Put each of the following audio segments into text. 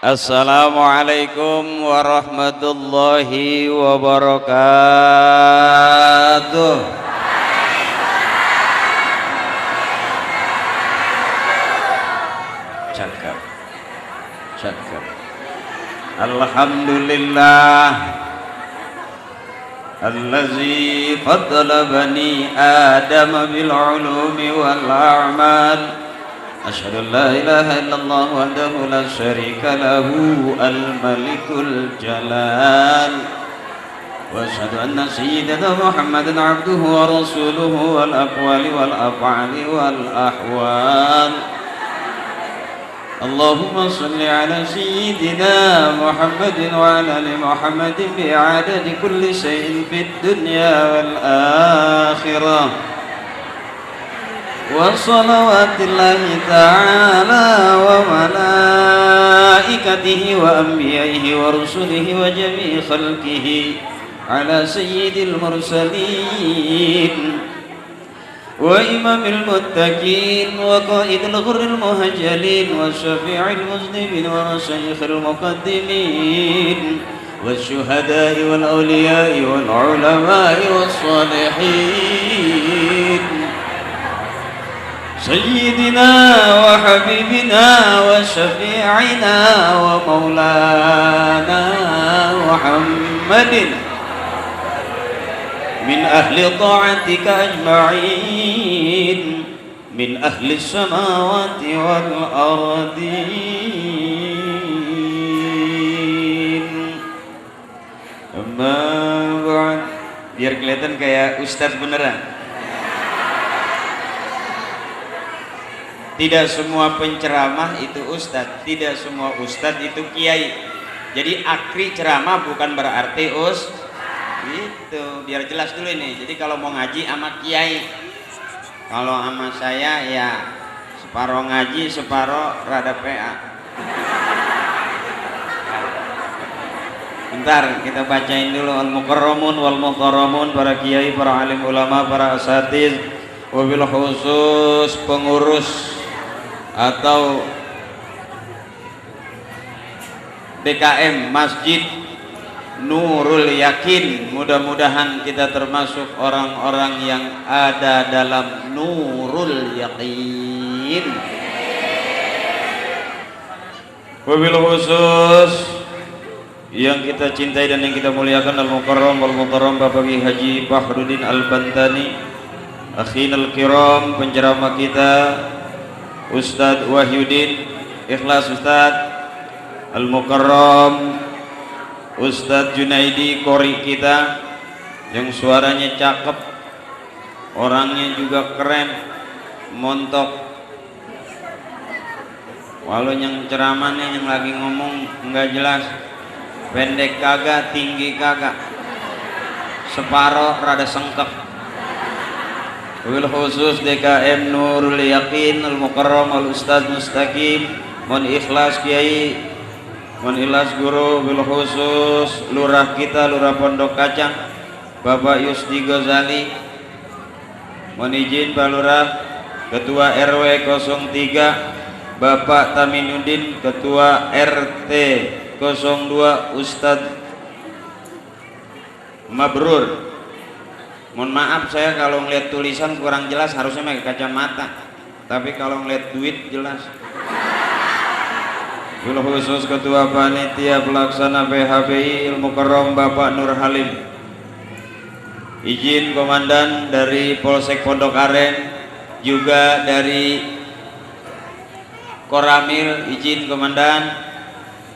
Assalamualaikum warahmatullahi wabarakatuh. Cakap, cakap. Alhamdulillah allazi faddala bani Adam bil ulumi wal a'mal. أشهد أن لا إله إلا الله وحده لا شريك له الملك الجلال وأشهد أن سيدنا محمدا عبده ورسوله والأقوال والأفعال والأحوال. اللهم صل على سيدنا محمد وعلى آل محمد بعدد كل شيء في الدنيا والآخرة. وصلوات الله تعالى وملائكته وأنبيائه ورسله وجميع خلقه على سيد المرسلين وإمام المتقين وقائد الغر المهجلين وشفيع المذنبين ومشايخ المقدمين والشهداء والأولياء والعلماء والصالحين سيدنا وحبيبنا وشفيعنا ومولانا محمد من أهل طاعتك أجمعين من أهل السماوات والأرضين. أما بعد, biar kelihatan kayak ustadz beneran. Tidak semua penceramah itu ustadz, tidak semua ustadz itu kiai. Jadi akri ceramah bukan berarti itu biar jelas dulu ini. Jadi kalau mau ngaji sama kiai, kalau sama saya ya separoh ngaji, separoh rada PA. Bentar kita bacain dulu al-mukarramun wal mukarramun, para kiai, para alim ulama, para asatiz, wabil khusus pengurus atau DKM Masjid Nurul Yakin. Mudah-mudahan kita termasuk orang-orang yang ada dalam Nurul Yakin. Wabil khusus yang kita cintai dan yang kita muliakan al-mukarram wal mukarram Bapak Haji Fakhruddin Al-Bantani, akhinal kiram, penceramah kita Ustadz Wahyudin Ikhlas, Ustadz Al-Mukarram Ustadz Junaidi, kori kita yang suaranya cakep, orangnya juga keren, montok. Walau yang ceramahnya yang lagi ngomong nggak jelas, pendek kagak, tinggi kagak, separoh rada sengkep. Wabil khusus DKM Nurul Yakin Al-Mukarram Al-Ustadz Mustaqim, mohon ikhlas kiai, mohon ikhlas guru. Wabil khusus lurah kita, lurah Pondok Kacang Bapak Yusdi Ghazali, mohon izin Pak Lurah. Ketua RW 03 Bapak Taminuddin, Ketua RT 02 Ustadz Mabrur. Mohon maaf saya kalau ngeliat tulisan kurang jelas, harusnya pakai kacamata, tapi kalau ngeliat duit jelas. Wabil khusus Ketua Panitia Pelaksana PHBI Al-Mukarram Bapak Nur Halim. Izin Komandan dari Polsek Pondok Aren, juga dari Koramil, izin Komandan.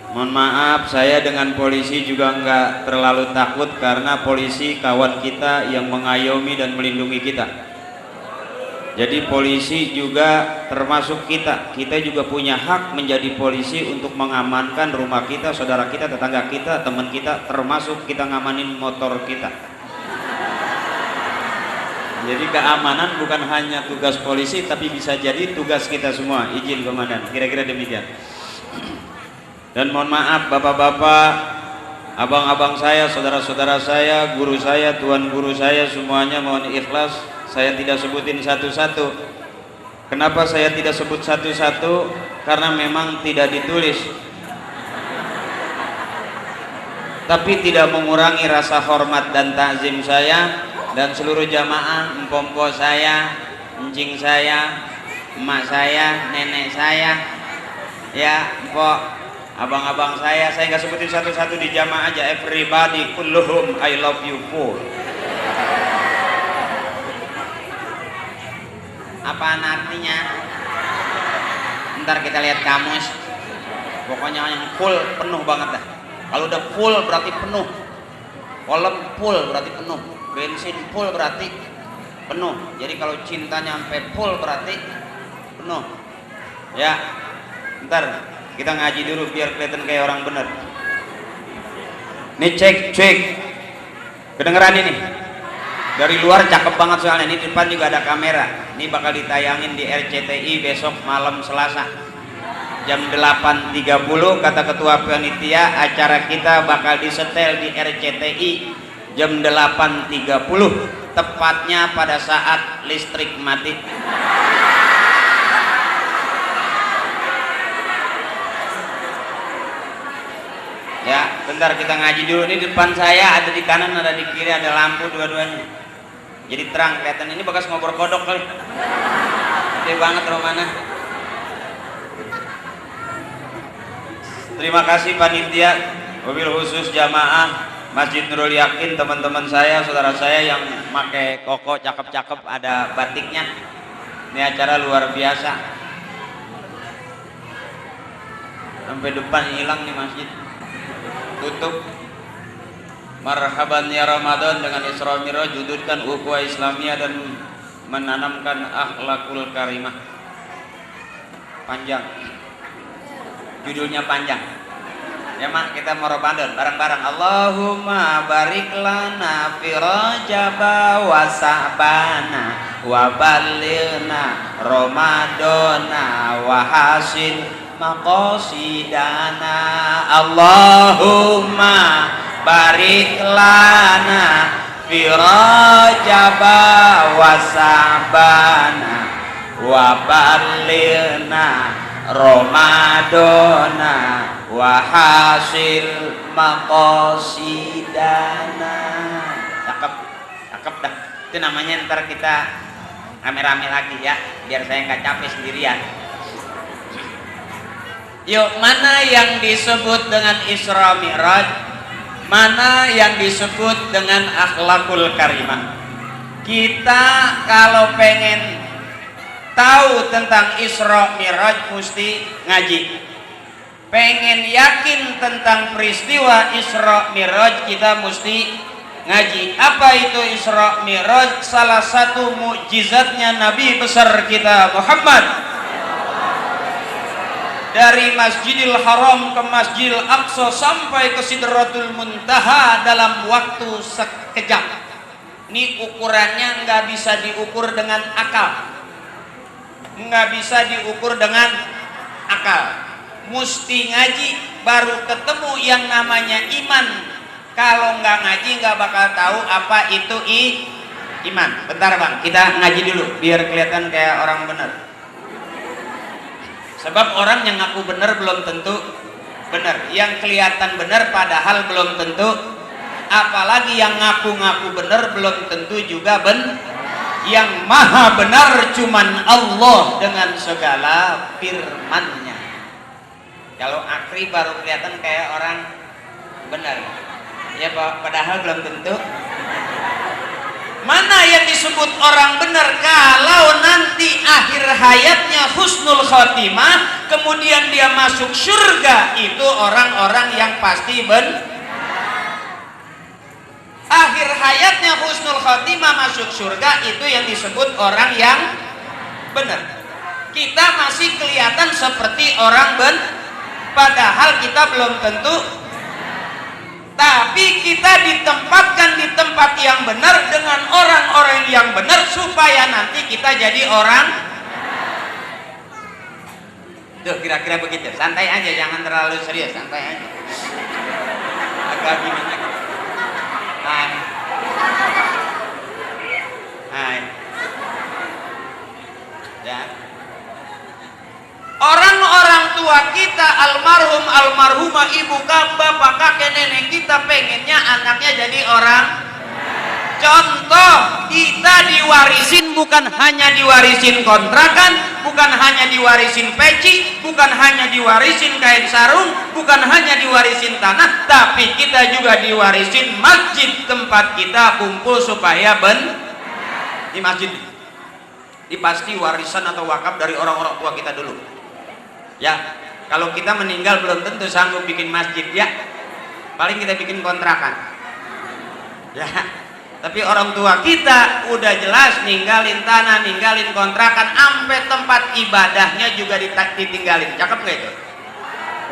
Mohon maaf saya dengan polisi juga enggak terlalu takut, karena polisi kawan kita yang mengayomi dan melindungi kita. Jadi polisi juga termasuk kita juga punya hak menjadi polisi untuk mengamankan rumah kita, saudara kita, tetangga kita, teman kita, termasuk kita ngamanin motor kita. Jadi keamanan bukan hanya tugas polisi, tapi bisa jadi tugas kita semua. Izin Komandan, kira-kira demikian. Dan mohon maaf bapak-bapak, abang-abang saya, saudara-saudara saya, guru saya, tuan guru saya, semuanya mohon ikhlas saya tidak sebutin satu-satu. Kenapa saya tidak sebut satu-satu? Karena memang tidak ditulis. tapi tidak mengurangi rasa hormat dan takzim saya dan seluruh jamaah, empompo saya, encing saya, emak saya, nenek saya, ya empok, abang-abang saya nggak sebutin satu-satu di jamaah aja. Everybody, kulluhum, I love you full. Apaan artinya? Ntar kita lihat kamus. Pokoknya yang full, penuh banget dah. Kalau udah full berarti penuh. Kolom full berarti penuh. Bensin full berarti penuh. Jadi kalau cintanya sampai full berarti penuh. Ya, ntar kita ngaji dulu biar kelihatan kayak orang bener. Nih cek. Kedengeran ini? Dari luar cakep banget soalnya. Ini depan juga ada kamera. Ini bakal ditayangin di RCTI besok malam Selasa jam 8.30. Kata ketua panitia, acara kita bakal disetel di RCTI jam 8.30, tepatnya pada saat listrik mati. Ya, bentar kita ngaji dulu. Ini depan saya, ada di kanan, ada di kiri, ada lampu dua-duanya. Jadi terang kelihatan. Ini bekas ngobrol kodok kali. Gede banget Romana. Terima kasih panitia, mobil khusus jamaah Masjid Nurul Yakin, teman-teman saya, saudara saya yang pakai koko cakep-cakep, ada batiknya. Ini acara luar biasa. Sampai depan hilang nih masjid. Tutup. Marhaban ya Ramadan dengan Isra Mi'raj, wujudkan ukhuwah Islamiyah dan menanamkan akhlakul karimah. Panjang. Judulnya panjang. Ya mak, kita mau Ramadan bareng-bareng. Allahumma barik lana fi Rajab wa Sa'bana wa ballighna Ramadana wa hasin maqasidana. Allahumma barik lana fi Rajab wa Sa'bana wa ballighna Ramadana wa hasil maqasidana. Cakep dah. Itu namanya ntar kita rame-rame lagi ya, biar saya nggak capek sendirian. Yuk, mana yang disebut dengan Isra Mi'raj, mana yang disebut dengan akhlakul karimah. Kita kalau pengen tahu tentang Isra Mi'raj mesti ngaji. Pengen yakin tentang peristiwa Isra Mi'raj kita mesti ngaji. Apa itu Isra Mi'raj? Salah satu mukjizatnya Nabi besar kita Muhammad, dari Masjidil Haram ke Masjidil Aqsa sampai ke Sidratul Muntaha dalam waktu sekejap. Ini ukurannya nggak bisa diukur dengan akal, nggak bisa diukur dengan akal. Mesti ngaji baru ketemu yang namanya iman. Kalau nggak ngaji nggak bakal tahu apa itu iman. Bentar bang, kita ngaji dulu biar kelihatan kayak orang bener. Sebab orang yang ngaku bener belum tentu bener. Yang kelihatan bener padahal belum tentu. Apalagi yang ngaku-ngaku bener belum tentu juga bener. Yang maha benar cuman Allah dengan segala firman-Nya. Kalau akri baru kelihatan kayak orang benar. Ya padahal belum tentu. Mana yang disebut orang benar? Kalau nanti akhir hayatnya husnul khotimah, kemudian dia masuk surga, itu orang-orang yang pasti benar. Akhir hayatnya husnul khotimah masuk surga, itu yang disebut orang yang benar. Kita masih kelihatan seperti orang benar, padahal kita belum tentu. Tapi kita ditempatkan di tempat yang benar dengan orang-orang yang benar supaya nanti kita jadi orang. Tuh kira-kira begitu. Santai aja, jangan terlalu serius, santai aja. Agak gimana? Hai. Ya. Orang-orang tua kita, almarhum almarhumah, ibu bapak kakek nenek kita pengennya anaknya jadi orang. Contoh, kita diwarisin bukan hanya diwarisin kontrakan, bukan hanya diwarisin peci, bukan hanya diwarisin kain sarung, bukan hanya diwarisin tanah, tapi kita juga diwarisin masjid tempat kita kumpul supaya di masjid. Ini pasti warisan atau wakaf dari orang-orang tua kita dulu. Ya, kalau kita meninggal belum tentu sanggup bikin masjid ya. Paling kita bikin kontrakan. Ya. Tapi orang tua kita udah jelas ninggalin tanah, ninggalin kontrakan, sampai tempat ibadahnya juga ditinggalin. Cakep nggak itu?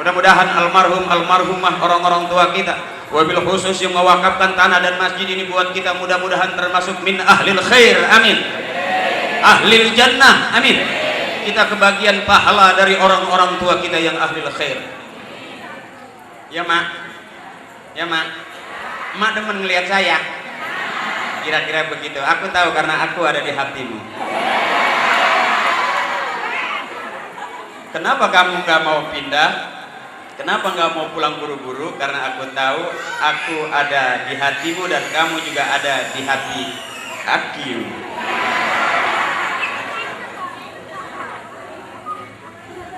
Mudah-mudahan almarhum almarhumah orang-orang tua kita, wabil khusus yang mewakafkan tanah dan masjid ini buat kita, mudah-mudahan termasuk min ahlil khair, amin. Ahlil jannah, amin. Kita kebagian pahala dari orang-orang tua kita yang ahlil khair. Ya mak, ya mak, mak demen ngelihat saya. Kira-kira begitu. Aku tahu karena aku ada di hatimu. Kenapa kamu nggak mau pindah? Kenapa nggak mau pulang buru-buru? Karena aku tahu aku ada di hatimu dan kamu juga ada di hati aku.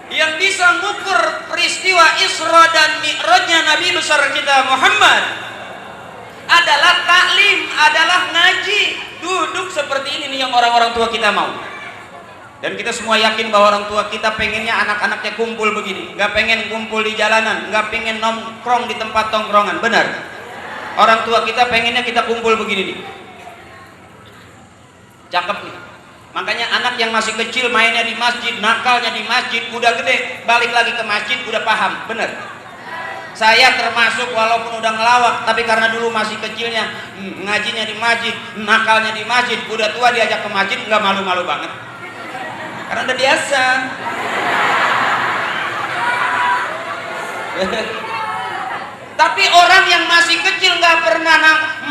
Yang bisa mengukur peristiwa Isra dan Mi'rajnya Nabi besar kita Muhammad adalah taklim, adalah ngaji. Duduk seperti ini nih yang orang-orang tua kita mau. Dan kita semua yakin bahwa orang tua kita pengennya anak-anaknya kumpul begini, nggak pengen kumpul di jalanan, nggak pengen nongkrong di tempat tongkrongan. Benar? Orang tua kita pengennya kita kumpul begini nih. Cakep nih. Makanya anak yang masih kecil mainnya di masjid, nakalnya di masjid, udah gede balik lagi ke masjid udah paham. Benar? Saya termasuk walaupun udah ngelawak, tapi karena dulu masih kecilnya ngajinya di masjid, nakalnya di masjid, udah tua diajak ke masjid nggak malu-malu banget, karena udah biasa. Tapi orang yang masih kecil nggak pernah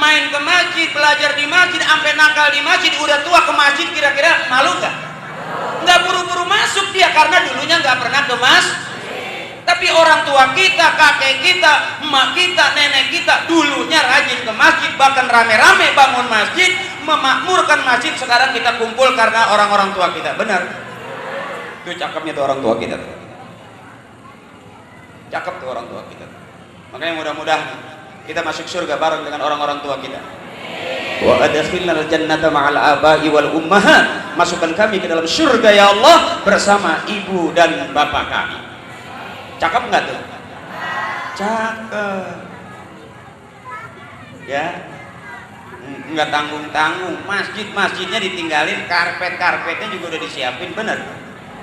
main ke masjid, belajar di masjid, sampai nakal di masjid, udah tua ke masjid, kira-kira malu nggak? Nggak buru-buru masuk dia karena dulunya nggak pernah ke masjid. Tapi orang tua kita, kakek kita, emak kita, nenek kita dulunya rajin ke masjid, bahkan rame-rame bangun masjid, memakmurkan masjid. Sekarang kita kumpul karena orang-orang tua kita. Benar? Itu cakepnya tuh orang tua kita. Cakep tuh orang tua kita. Makanya mudah-mudahan kita masuk surga bareng dengan orang-orang tua kita. Wa adkhilnal jannata ma'al aba'i wal ummahat. Masukkan kami ke dalam surga ya Allah bersama ibu dan bapak kami. Cakep nggak tuh? Cakep. Ya, nggak tanggung-tanggung. Masjidnya ditinggalin, karpetnya juga udah disiapin. Bener?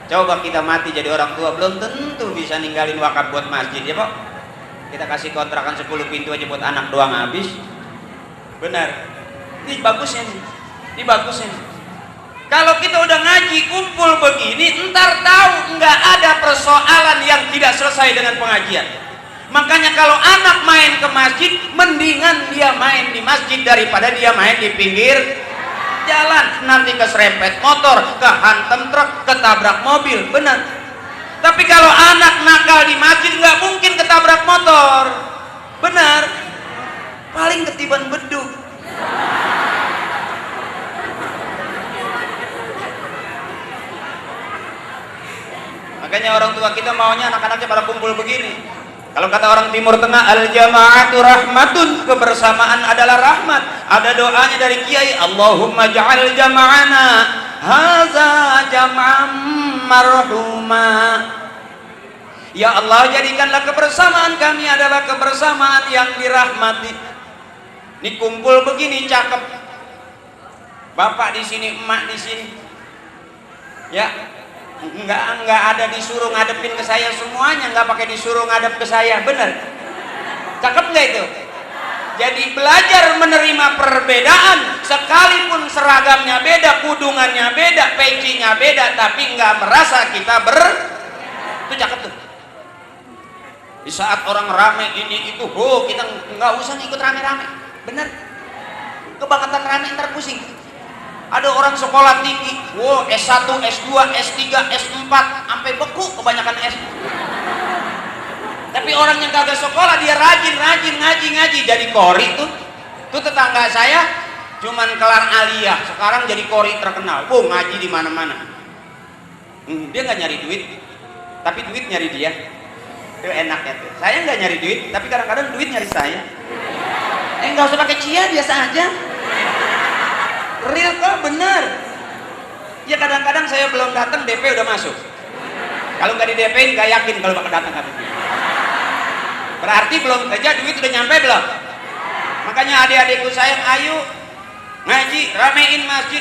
Coba kita mati jadi orang tua, belum tentu bisa ninggalin wakaf buat masjid ya Pak. Kita kasih kontrakan 10 pintu aja buat anak doang habis. Bener? Ini bagusnya nih. Ini bagusnya nih. Kalau kita udah ngaji kumpul begini, ntar tahu nggak ada persoalan yang tidak selesai dengan pengajian. Makanya kalau anak main ke masjid, mendingan dia main di masjid daripada dia main di pinggir jalan. Nanti keserempet motor, kehantam truk, ketabrak mobil. Benar. Tapi kalau anak nakal di masjid nggak mungkin ketabrak motor. Benar. Paling ketiban beduk. Makanya orang tua kita maunya anak-anaknya pada kumpul begini. Kalau kata orang Timur Tengah, al-jama'atu rahmatun, kebersamaan adalah rahmat. Ada doanya dari kiai, Allahumma ja'al jama'ana haza jam'an marhuma. Ya Allah, jadikanlah kebersamaan kami adalah kebersamaan yang dirahmati. Ini kumpul begini cakep. Bapak di sini, emak di sini. Ya. Enggak ada disuruh ngadepin ke saya semuanya, enggak pakai disuruh ngadep ke saya. Bener? Cakep nggak itu? Jadi belajar menerima perbedaan, sekalipun seragamnya beda, kudungannya beda, pecinya beda, tapi nggak merasa kita itu cakep tuh. Di saat orang rame ini itu, kita nggak usah ikut rame-rame. Bener? Kebangetan rame ntar pusing. Ada orang sekolah tinggi, S1, S2, S3, S4, sampai beku kebanyakan S. Tapi orang yang kagak sekolah dia rajin ngaji jadi kori tuh. Tuh tetangga saya cuman kelar aliyah, sekarang jadi kori terkenal. Ngaji di mana-mana. Dia nggak nyari duit, tapi duit nyari dia. Itu enak ya tuh. Saya nggak nyari duit, tapi kadang-kadang duit nyari saya. Nggak usah pakai cia, biasa aja. Real kok, bener. Ya kadang-kadang saya belum datang DP udah masuk. Kalau nggak di DP nggak yakin kalau bakal datang katanya. Berarti belum kerja, duit udah nyampe belum? Makanya adik-adikku sayang, ayo ngaji, ramein masjid.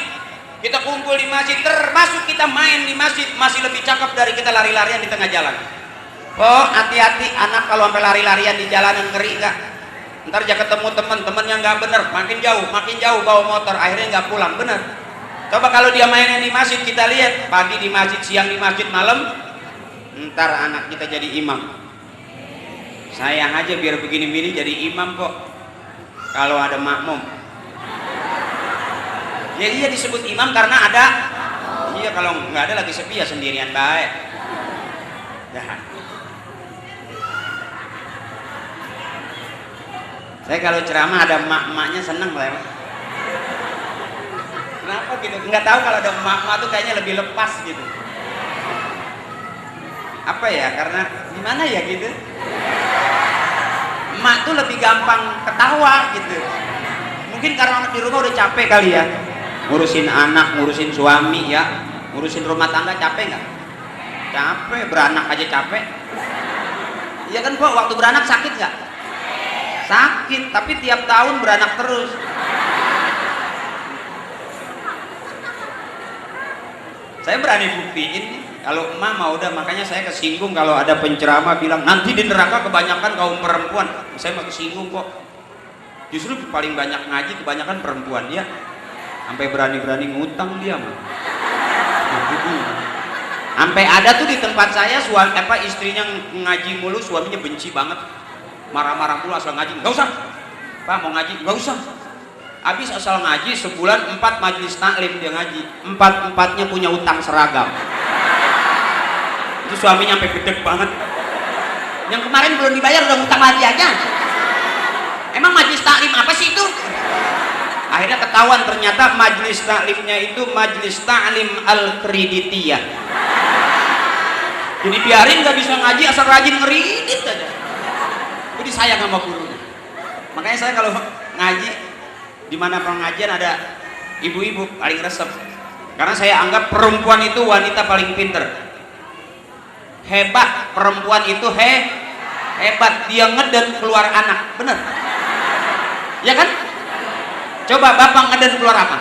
Kita kumpul di masjid, termasuk kita main di masjid, masih lebih cakep dari kita lari-larian di tengah jalan. Hati-hati anak kalau sampai lari-larian di jalanan, ngeri nggak? Ntar aja ketemu teman-temannya nggak bener, makin jauh bawa motor, akhirnya nggak pulang, bener. Coba kalau dia mainnya di masjid, kita lihat pagi di masjid, siang di masjid, malam, ntar anak kita jadi imam. Sayang aja biar begini-begini jadi imam kok kalau ada makmum. Ya iya disebut imam karena ada. Iya, kalau nggak ada lagi sepi ya sendirian baik. Dah. Saya kalau ceramah ada emak-emaknya seneng lah. Kenapa gitu? Nggak tahu, kalau ada emak-emak tuh kayaknya lebih lepas gitu. Apa ya? Karena gimana ya gitu? Emak tuh lebih gampang ketawa gitu. Mungkin karena di rumah udah capek kali ya, ngurusin anak, ngurusin suami ya, ngurusin rumah tangga. Capek nggak? Capek, beranak aja capek. Iya kan Pak, waktu beranak sakit nggak? Sakit, tapi tiap tahun beranak terus. Saya berani buktiin nih. Kalau emak mah udah, makanya saya kesinggung kalau ada penceramah bilang nanti di neraka kebanyakan kaum perempuan. Saya mah kesinggung kok. Justru paling banyak ngaji kebanyakan perempuan dia. Sampai berani-berani ngutang dia mah. Sampai ada tuh di tempat saya istrinya ngaji mulu, suaminya benci banget. Marah-marah mulu asal ngaji. Enggak usah. Pak mau ngaji, enggak usah. Habis asal ngaji sebulan 4 majelis taklim dia ngaji. 4-4-nya punya utang seragam. Itu suaminya sampai gede banget. Yang kemarin belum dibayar udah ngutang lagi aja. Emang majelis taklim apa sih itu? Akhirnya ketahuan ternyata majelis taklimnya itu majelis taklim al-kreditiyah. Jadi biarin nggak bisa ngaji asal rajin ngeridit aja. Jadi sayang sama gurunya. Makanya saya kalau ngaji di mana pengajian ada ibu-ibu paling resep. Karena saya anggap perempuan itu wanita paling pinter. Hebat perempuan itu hebat, dia ngeden keluar anak, bener ya kan? Coba bapak ngeden keluar apa?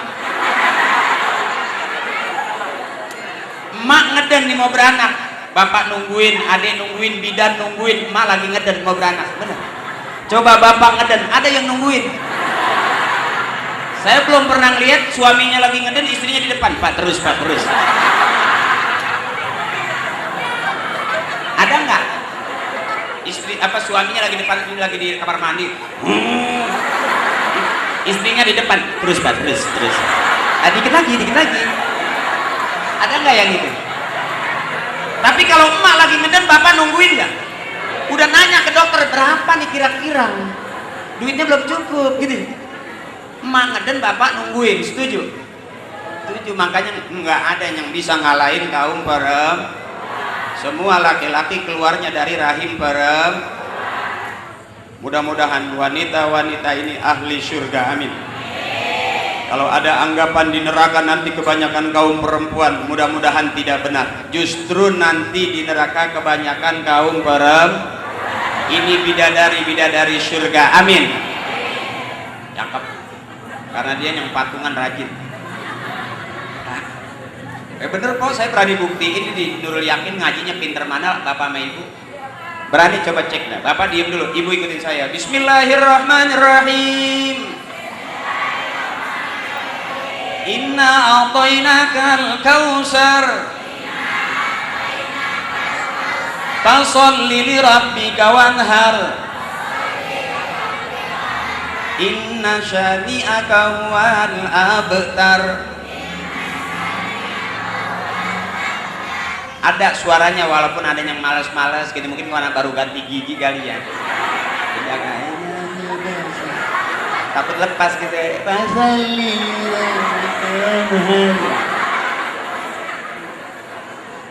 Emak ngeden nih mau beranak, bapak nungguin, adik nungguin, bidan nungguin, emak lagi ngeden mau beranak, bener. Coba bapak ngeden, ada yang nungguin. Saya belum pernah lihat suaminya lagi ngeden, istrinya di depan, pak terus. Ada nggak istri suaminya lagi depan, ini lagi di kamar mandi, istrinya di depan, terus dikit lagi, ada nggak yang gitu? Tapi kalau emak lagi ngeden, bapak nungguin nggak? Udah nanya ke dokter berapa nih kira-kira, duitnya belum cukup gitu. Emak ngeden, bapak nungguin, setuju? Makanya nggak ada yang bisa ngalahin kaum perempuan. Semua laki-laki keluarnya dari rahim perempuan. Mudah-mudahan wanita-wanita ini ahli surga, amin. Kalau ada anggapan di neraka nanti kebanyakan kaum perempuan, mudah-mudahan tidak benar. Justru nanti di neraka kebanyakan kaum perempuan. Ini bidadari surga, amin. Cakep. Karena dia yang patungan rajin. Bener kok, saya berani buktiin di Nurul Yakin ngajinya pinter mana bapak sama ibu. Berani coba cek dah. Bapak diem dulu, ibu ikutin saya. Bismillahirrahmanirrahim. Inna a'tainakal kautsar. Fasholli li rabbika wanhar. Inna syani'aka huwal abtar. ada suaranya walaupun ada yang males-males gitu, mungkin karena baru ganti gigi kali ya. Takut lepas gitu.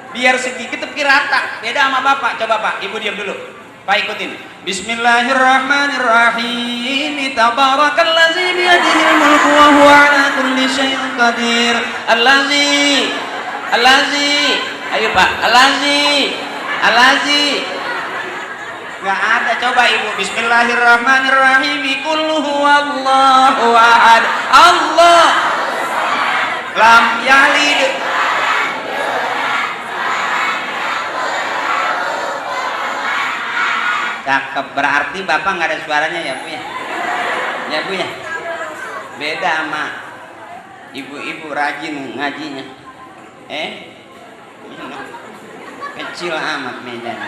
Biar segigi tepi rata, beda sama bapak. Coba Pak, Ibu diam dulu. Pak ikutin. Bismillahirrahmanirrahim. Tabarakalladzi biyadihil mulku wa huwa ala kulli syai'in qadir. Allazi. Ayo Pak, Allazi. Nggak ada, coba Ibu. Bismillahirrahmanirrahim. Qul huwallahu ahad. Allah lam yalid. Cakep, berarti Bapak nggak ada suaranya ya Bu ya? Ya Bu ya? Beda sama ibu-ibu rajin ngajinya. Kecil amat mejanya.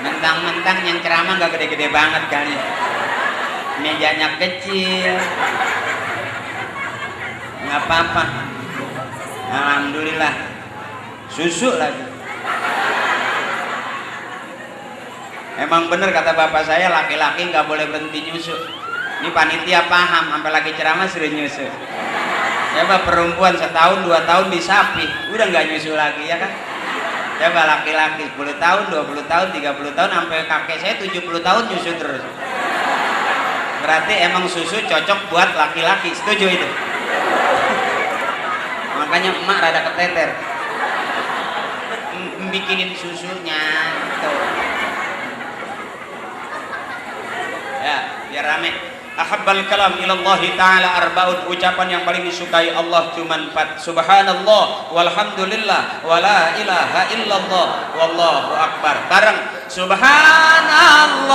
Mentang-mentang yang ceramah nggak gede-gede banget kali. Mejanya kecil. Nggak apa-apa. Alhamdulillah. Susu lagi. Emang bener kata bapak saya, laki-laki nggak boleh berhenti nyusu. Ini panitia paham, sampai lagi ceramah sudah nyusu. Coba perempuan setahun 2 tahun disapi, udah nggak nyusu lagi ya kan? Coba laki-laki 10 tahun, 20 tahun, 30 tahun, sampai kakek saya 70 tahun nyusu terus. Berarti emang susu cocok buat laki-laki, setuju itu? Makanya emak rada keteter. Bikinin susunya gitu. Ya, biar rame. Ahabbal kalam ilallahi ta'ala arba'un, ucapan yang paling disukai Allah cuma 4. Subhanallah walhamdulillah wala ilaha illallah wallahu akbar. Bareng. Subhanallah.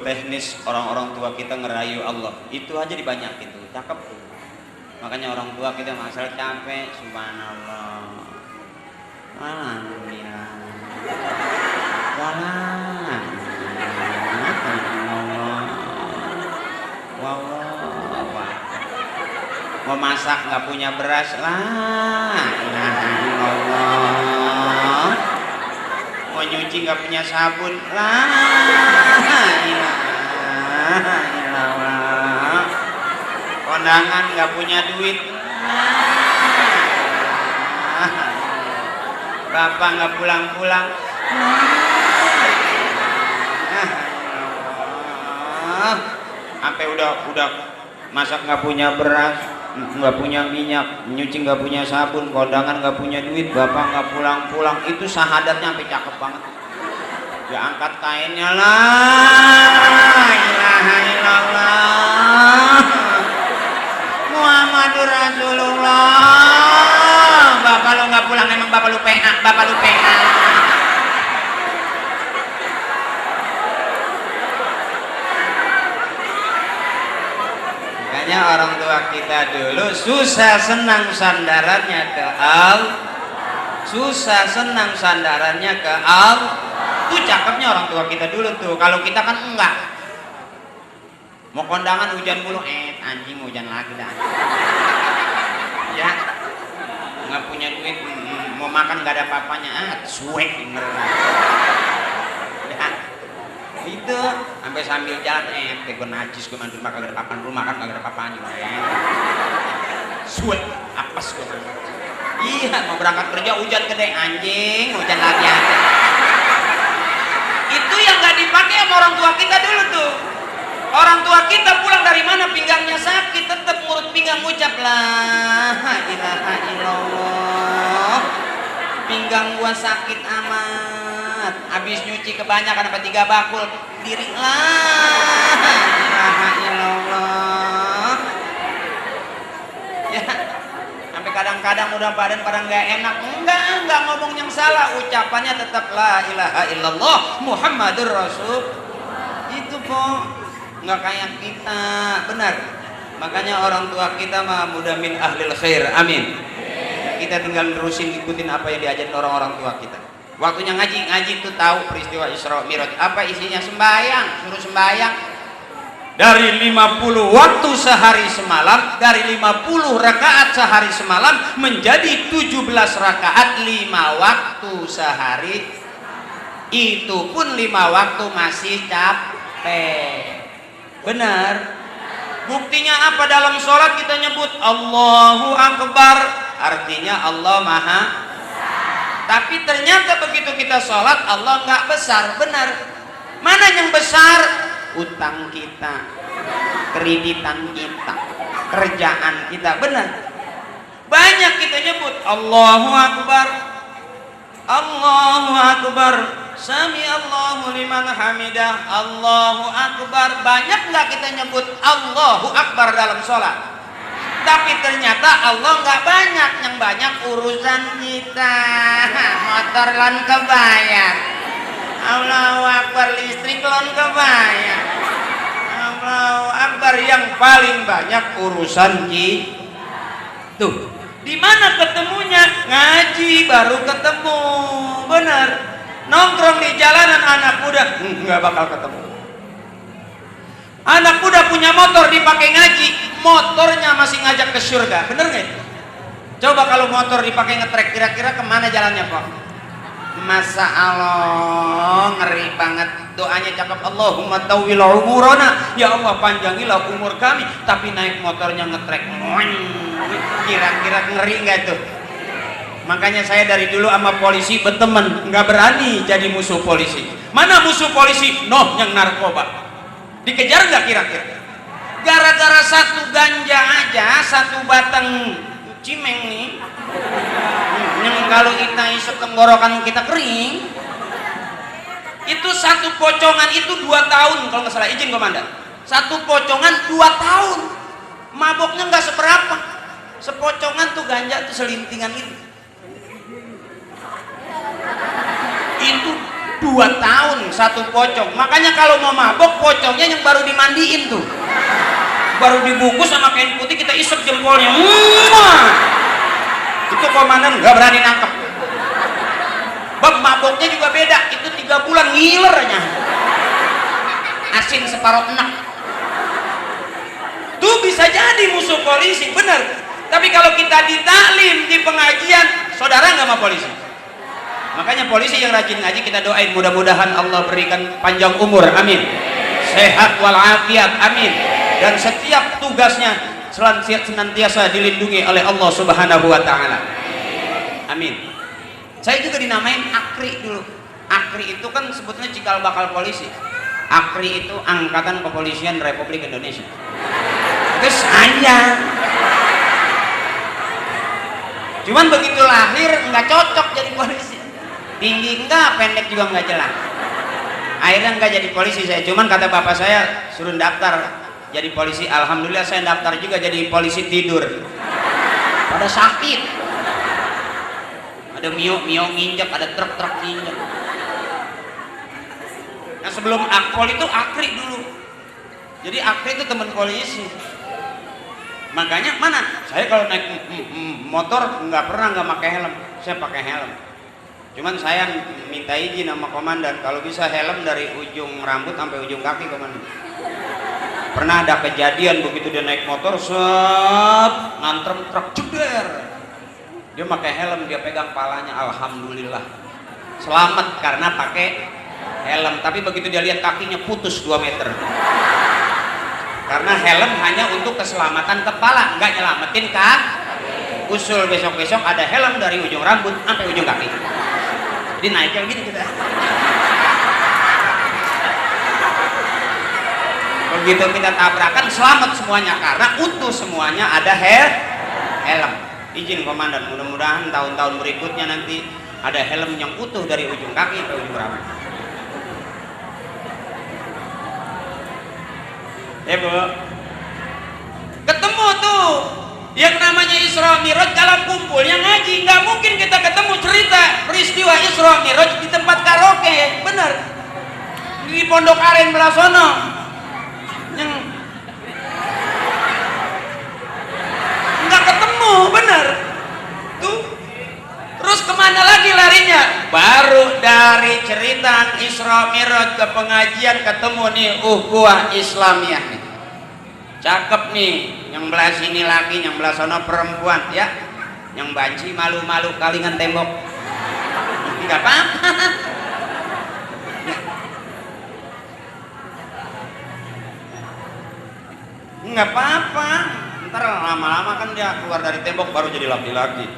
Teknis orang-orang tua kita ngerayu Allah itu aja dibanyakin tuh, cakep tuh. Makanya orang tua kita masalah capek, subhanallah, alhamdulillah, mau masak nggak punya beras lah, mau nyuci nggak punya sabun lah, kondangan nggak punya duit, bapak nggak pulang-pulang, sampai udah masak nggak punya beras, nggak punya minyak, nyuci nggak punya sabun, kondangan nggak punya duit, bapak nggak pulang-pulang, itu syahadatnya sampai cakep banget. Ya angkat kainnya lah, ilaha illallah Muhammadur Rasulullah. Bapak lo nggak pulang, emang bapak lu PA, bapak lu PA. Makanya orang tua kita dulu susah senang sandarannya ke Allah, susah senang sandarannya ke Allah. Itu cakepnya orang tua kita dulu tuh. Kalau kita kan enggak. Mau kondangan hujan mulu, anjing hujan lagi dah. Ya, nggak punya duit, mau makan nggak ada apa-apanya, cuek bener. Ya, itu sampai sambil jalan, gue najis, gue mandi makan, gak ada apa-apaan, rumah makan gak ada apa-apaan juga. Cuek, apes gue. Iya, mau berangkat kerja hujan gede, anjing, hujan lagi aja. Itu yang nggak dipakai sama orang tua kita dulu tuh. Orang tua kita pulang dari mana pinggangnya sakit, tetap ngurut pinggang, ngucap la ilaha illallah. Pinggang gua sakit amat, habis nyuci kebanyakan apa 3 bakul, diri la ilaha illallah. Ya, sampai kadang-kadang udah badan pada nggak enak, enggak ngomong yang salah, ucapannya tetap la ilaha illallah Muhammadur Rasul. Itu kok nggak kayak kita, benar. Makanya orang tua kita mah mudah min ahlil khair, amin. Kita tinggal nerusin ikutin apa yang diajarin orang-orang tua kita. Waktunya ngaji tuh tahu peristiwa Isra Mi'raj. Apa isinya? Sembahyang, suruh sembahyang. Dari 50 waktu sehari semalam, dari 50 rakaat sehari semalam menjadi 17 rakaat 5 waktu sehari. Itu pun 5 waktu masih capek. Benar. Buktinya apa? Dalam sholat kita nyebut Allahu Akbar, artinya Allah Maha. Tapi ternyata begitu kita sholat Allah nggak besar. Benar. Mana yang besar? Utang kita, kreditan kita, kerjaan kita. Benar. Banyak kita nyebut Allahu Akbar, Allahu Akbar, Sami Allahu liman hamidah, Allahu Akbar. Banyak nggak kita nyebut Allahu Akbar dalam sholat? Tapi ternyata Allah nggak banyak, yang banyak urusan kita. Motor lon kebayar, Allahu Akbar, listrik lon kebayar, Allahu Akbar. Yang paling banyak urusan kita. Tuh, di mana ketemunya? Ngaji baru ketemu. Benar. Nongkrong di jalanan anak muda nggak bakal ketemu. Anak muda punya motor dipakai ngaji, motornya masih ngajak ke surga. Bener nggak? Coba kalau motor dipakai ngetrek, kira-kira kemana jalannya, Pak? Masa Allah, ngeri banget. Doanya cakep, Allahumma tawwil umurana, ya Allah panjangilah umur kami. Tapi naik motornya ngetrek, kira-kira ngeri nggak tuh? Makanya saya dari dulu sama polisi berteman, nggak berani jadi musuh polisi. Mana musuh polisi? Noh, yang narkoba. Dikejar nggak kira-kira? Gara-gara satu ganja aja, satu batang cimeng nih, yang kalau kita isep tenggorokan kita kering, itu satu pocongan itu 2 tahun kalau nggak salah, izin komandan. Satu pocongan 2 tahun, maboknya nggak seberapa. Sepocongan tuh ganja tuh selintingan itu 2 tahun satu pocong. Makanya kalau mau mabok, pocongnya yang baru dimandiin tuh, baru dibungkus sama kain putih, kita isep jempolnya. Itu komandan nggak berani nangkep. Bab maboknya juga beda, itu 3 bulan ngiler aja, asin separuh enak. Tuh bisa jadi musuh polisi, bener. Tapi kalau kita ditaklim di pengajian, saudara nggak sama polisi. Makanya polisi yang rajin ngaji kita doain, mudah-mudahan Allah berikan panjang umur, amin, sehat walafiat, amin, dan setiap tugasnya senantiasa dilindungi oleh Allah Subhanahu wa Ta'ala, amin. Saya juga dinamain Akri dulu. Akri itu kan sebetulnya cikal bakal polisi. Akri itu Angkatan Kepolisian Republik Indonesia. Itu saya. Cuman begitu lahir nggak cocok jadi polisi. Tinggi enggak, pendek juga enggak jelas. Akhirnya enggak jadi polisi saya. Cuman kata bapak saya suruh daftar jadi polisi. Alhamdulillah saya daftar juga jadi polisi tidur. Pada sakit. Ada mio nginjek, ada truk nginjek. Nah sebelum Akpol itu Akri dulu. Jadi Akri itu teman polisi. Makanya mana? Saya kalau naik motor nggak pakai helm. Saya pakai helm. Cuman saya minta izin sama komandan, kalau bisa helm dari ujung rambut sampai ujung kaki, komandan. Pernah ada kejadian begitu dia naik motor, ngantrem truk jeder. Dia pakai helm, dia pegang palanya, alhamdulillah selamat karena pakai helm. Tapi begitu dia lihat kakinya putus 2 meter. Karena helm hanya untuk keselamatan kepala, nggak nyelamatin kaki. Usul besok-besok ada helm dari ujung rambut sampai ujung kaki. Jadi naiknya gini kita. Begitu kita tabrakan selamat semuanya karena utuh semuanya, ada helm. Izin komandan, mudah-mudahan tahun-tahun berikutnya nanti ada helm yang utuh dari ujung kaki sampai ujung rambut. Bu, ketemu tuh Yang namanya Isra Mi'raj kalau kumpulnya ngaji, nggak mungkin kita ketemu cerita peristiwa Isra Mi'raj di tempat karaoke, bener? Di Pondok Aren Belasono, yang nggak ketemu, bener? Tuh, terus kemana lagi larinya? Baru dari cerita Isra Mi'raj ke pengajian ketemu nih ukhuwah Islamiyah nih. Cakep nih, yang belah sini laki, yang belah sono perempuan, ya. Yang banci malu-malu kalingan tembok. Enggak apa-apa. Enggak apa-apa. Ntar lama-lama kan dia keluar dari tembok baru jadi laki-laki.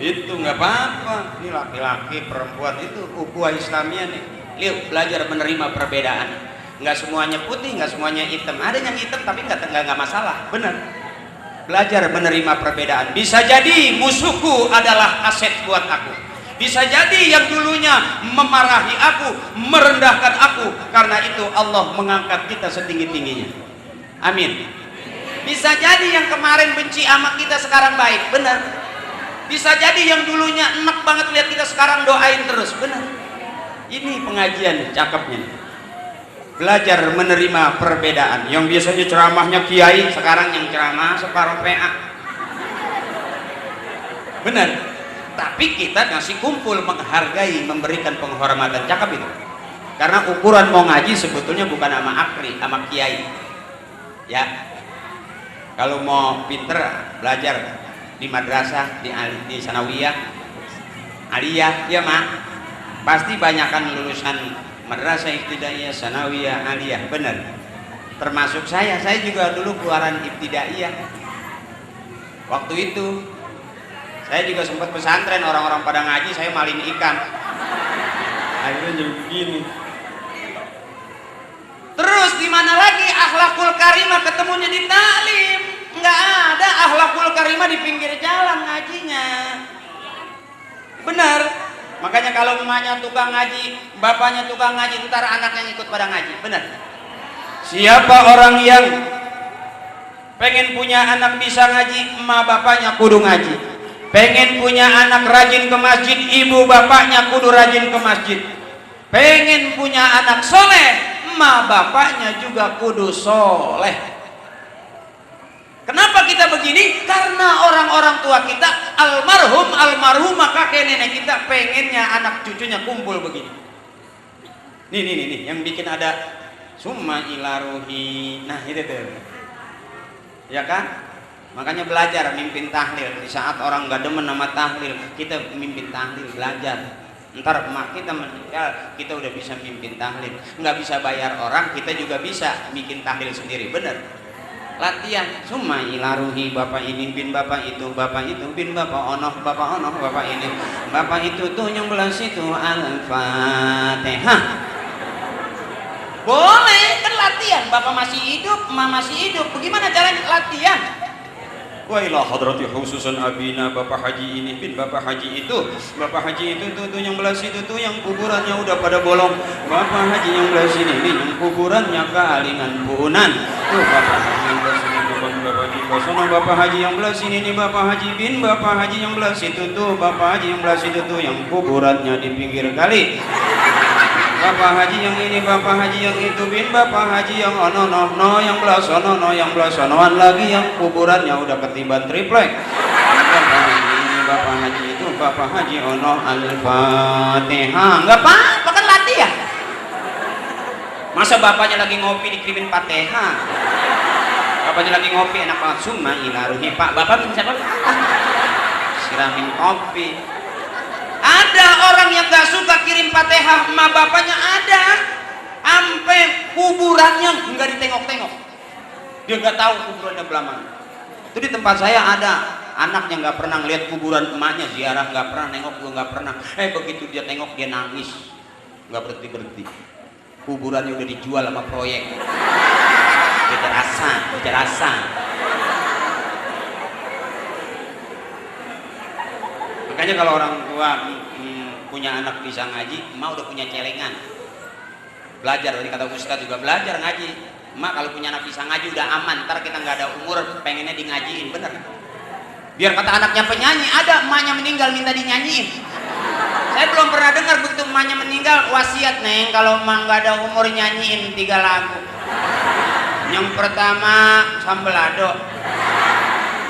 Itu nggak apa-apa. Ini laki-laki, perempuan, itu ukhuwah Islamiyah nih. Lihat, belajar menerima perbedaan. Nggak semuanya putih, nggak semuanya hitam. Ada yang hitam tapi nggak masalah, benar. Belajar menerima perbedaan. Bisa jadi musuhku adalah aset buat aku. Bisa jadi yang dulunya memarahi aku, merendahkan aku, karena itu Allah mengangkat kita setinggi-tingginya. Amin. Bisa jadi yang kemarin benci sama kita sekarang baik, benar. Bisa jadi yang dulunya enak banget lihat kita sekarang doain terus, benar. Ini pengajian cakepnya. Belajar menerima perbedaan. Yang biasanya ceramahnya kiai, sekarang yang ceramah separuh PA. Benar. Tapi kita masih kumpul menghargai, memberikan penghormatan. Cakep itu. Karena ukuran mau ngaji sebetulnya bukan sama akri, sama kiai. Ya. Kalau mau pinter belajar di madrasah, di sanawiyah, aliyah, ya mak. Pasti banyakkan lulusan madrasah ibtidaiyah, sanawiyah, aliyah, benar. Termasuk saya juga dulu keluaran ibtidaiyah. Waktu itu saya juga sempat pesantren, orang-orang pada ngaji, saya malin ikan. Akhirnya jadi begini. Terus di mana lagi akhlakul karimah ketemunya di taklim? Nggak ada akhlakul karimah di pinggir jalan ngajinya. Benar. Makanya kalau emaknya tukang ngaji, bapaknya tukang ngaji, ntar anaknya ikut pada ngaji. Benar. Siapa orang yang pengen punya anak bisa ngaji, emak bapaknya kudu ngaji. Pengen punya anak rajin ke masjid, ibu bapaknya kudu rajin ke masjid. Pengen punya anak soleh, emak bapaknya juga kudu soleh. Kenapa kita begini? Karena orang-orang tua kita almarhumah kakek nenek kita pengennya anak cucunya kumpul begini. Nih, yang bikin ada summa ilaruhi. Nah itu tuh, ya kan? Makanya belajar mimpin tahlil. Di saat orang nggak demen sama tahlil, kita mimpin tahlil, belajar. Ntar emak kita meninggal, kita udah bisa mimpin tahlil. Nggak bisa bayar orang, kita juga bisa bikin tahlil sendiri, bener. Latihan summa ilaruhi, bapak ini bin bapak itu bin bapak onoh bapak ini bapak itu tuh yang belas itu al-fatihah. Boleh kan latihan, bapak masih hidup, emak masih hidup, bagaimana caranya latihan? Wa ila hadrati khususan abina, bapak haji ini bin bapak haji itu tuh yang belas itu tuh yang kuburannya udah pada bolong, bapak haji yang belas ini yang kuburannya kealingan punan tuh, bapak haji yang belas ini bukan bapak haji kosono, bapak haji yang belas ini nih bapak haji bin bapak haji yang belas itu tuh, bapak haji yang belas itu tuh yang kuburannya di pinggir kali, bapak haji yang ini bapak haji yang itu bin bapak haji yang ono no yang belas ono no yang belas onoan lagi yang kuburannya udah ketiban triplek, bapak haji ini bapak haji itu bapak haji ono al-fatihah. Nggak apa-apa kan latihan. Masa bapaknya lagi ngopi dikirimin fatihah, bapaknya lagi ngopi enak banget summa ilaruhi, pak bapak bisa apa? Siramin kopi. Ada orang yang gak suka kirim fatihah sama bapaknya, ada sampai kuburannya nggak ditengok-tengok, dia nggak tahu kuburannya belah mana. Itu di tempat saya ada anak yang nggak pernah lihat kuburan emaknya, ziarah nggak pernah, nengok juga nggak pernah. Begitu dia tengok dia nangis, nggak berhenti. Kuburannya udah dijual sama proyek. Beda rasa. Makanya kalau orang tua punya anak bisa ngaji, emak udah punya celengan. Belajar, tadi kata Ustaz juga belajar ngaji. Mak kalau punya anak bisa ngaji udah aman, ntar kita nggak ada umur pengennya di ngajiin, bener. Biar kata anaknya penyanyi, ada emaknya meninggal minta dinyanyiin. Saya belum pernah dengar begitu emaknya meninggal wasiat, Neng kalau emak nggak ada umur nyanyiin 3 lagu. Yang pertama Sambelado,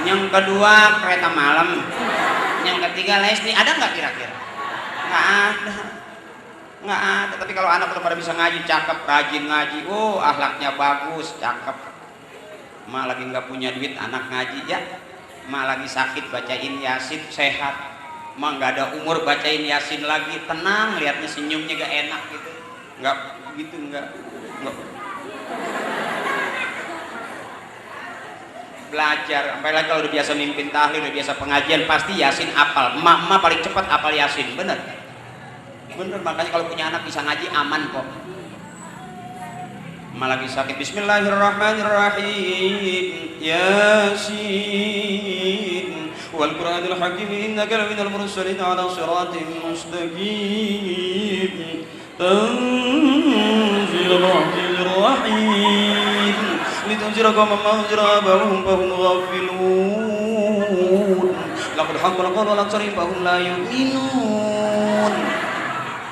yang kedua Kereta Malam, yang ketiga Leslie. Ada nggak kira-kira? Nggak ada, nggak ada. Tapi kalau anak udah pada bisa ngaji, cakep, rajin ngaji, oh akhlaknya bagus, cakep. Emak lagi nggak punya duit, anak ngaji ya. Emak lagi sakit, bacain Yasin, sehat. Emak nggak ada umur, bacain Yasin lagi, tenang, lihatnya senyumnya gak enak gitu. Nggak gitu, nggak. Belajar, sampai lagi kalau udah biasa mimpin tahlil, udah biasa pengajian, pasti Yasin apal. Emak paling cepat apal Yasin, bener. Bener, makanya kalau punya anak bisa ngaji aman kok. Emak lagi sakit, bismillahirrahmanirrahim, Yasin wal Qur'anil hakim innaka laminal mursalin ala siratin mustaqim tanzilul azizir rahim litunzira qauman ma unzira abahum fahum ghafilun laqad haqqal qawlu ala aktharihim fahum la yu'minun.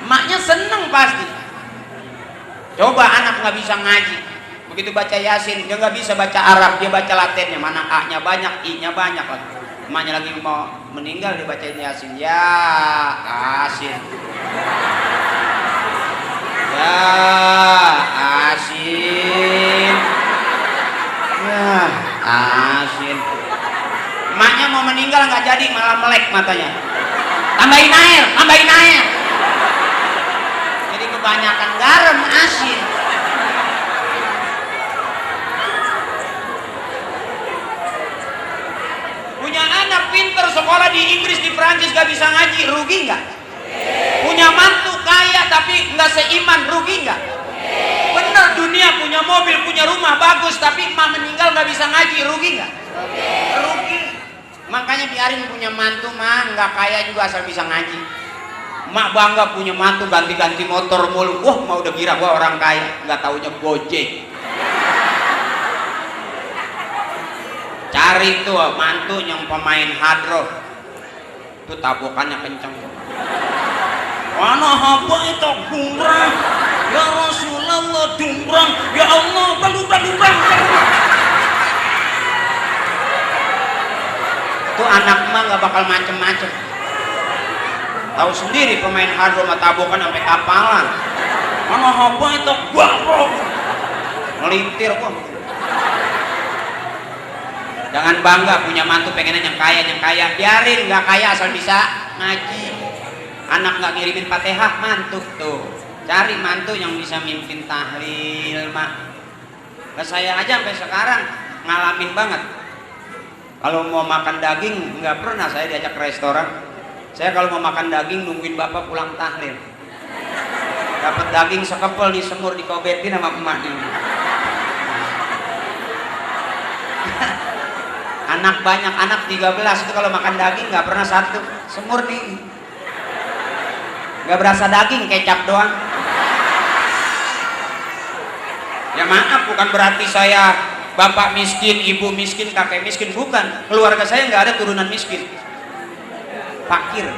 Maknya seneng pasti. Coba anak nggak bisa ngaji, begitu baca Yasin dia nggak bisa baca Arab, dia baca Latinnya, mana A-nya banyak, I-nya banyak lagi. Emaknya lagi mau meninggal dia bacain Yasin, ya Asin, ya Asin, ya Asin. Emaknya mau meninggal nggak jadi, malah melek matanya. Tambahin air, tambahin air. Jadi kebanyakan garam, asin. Punya anak pinter sekolah di Inggris, di Prancis gak bisa ngaji, rugi nggak? Punya mantu kaya tapi nggak seiman, rugi nggak? Bener, dunia punya mobil, punya rumah bagus, tapi emak meninggal nggak bisa ngaji, rugi nggak? Rugi. Makanya biarin punya mantu mah nggak kaya juga asal bisa ngaji. Emak bangga punya mantu ganti-ganti motor mulu. Wah, mau udah kira gua orang kaya, nggak taunya Gojek. Cari tuh mantu yang pemain hard rock, tuh tabokannya kenceng. Mana haba itu dumbrang, ya Rasulullah dumbrang, ya Allah dumbrang. Tuh anak mah nggak bakal macem-macem. Tahu sendiri pemain hard rock tabokan sampai kapalan. Mana haba itu gua melintir kok. Jangan bangga punya mantu pengennya yang kaya, biarin nggak kaya asal bisa ngaji. Anak nggak ngirimin Fatihah, mantu tuh. Cari mantu yang bisa mimpin tahlil, mak. Nah, saya aja sampai sekarang ngalamin banget. Kalau mau makan daging nggak pernah saya diajak ke restoran. Saya kalau mau makan daging nungguin bapak pulang tahlil. Dapat daging sekepel disemur, dikobetin sama emaknya. Anak banyak, anak 13 itu kalau makan daging nggak pernah satu, semur nih, nggak berasa daging, kecap doang. Ya maaf, bukan berarti saya bapak miskin, ibu miskin, kakek miskin, bukan. Keluarga saya nggak ada turunan miskin, fakir.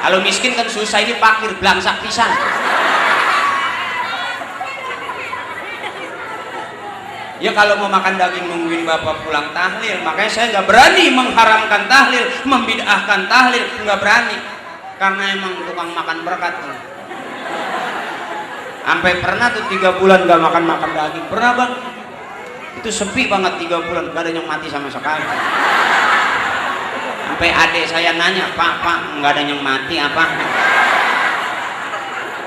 Kalau miskin kan susah, ini fakir, belangsak pisan. Ya kalau mau makan daging nungguin bapak pulang tahlil, makanya saya nggak berani mengharamkan tahlil, membid'ahkan tahlil, nggak berani, karena emang tukang makan berkat. Sampai pernah tuh 3 bulan nggak makan daging, pernah bang? Itu sepi banget 3 bulan, nggak ada yang mati sama sekali. Sampai adik saya nanya, pak, nggak ada yang mati apa?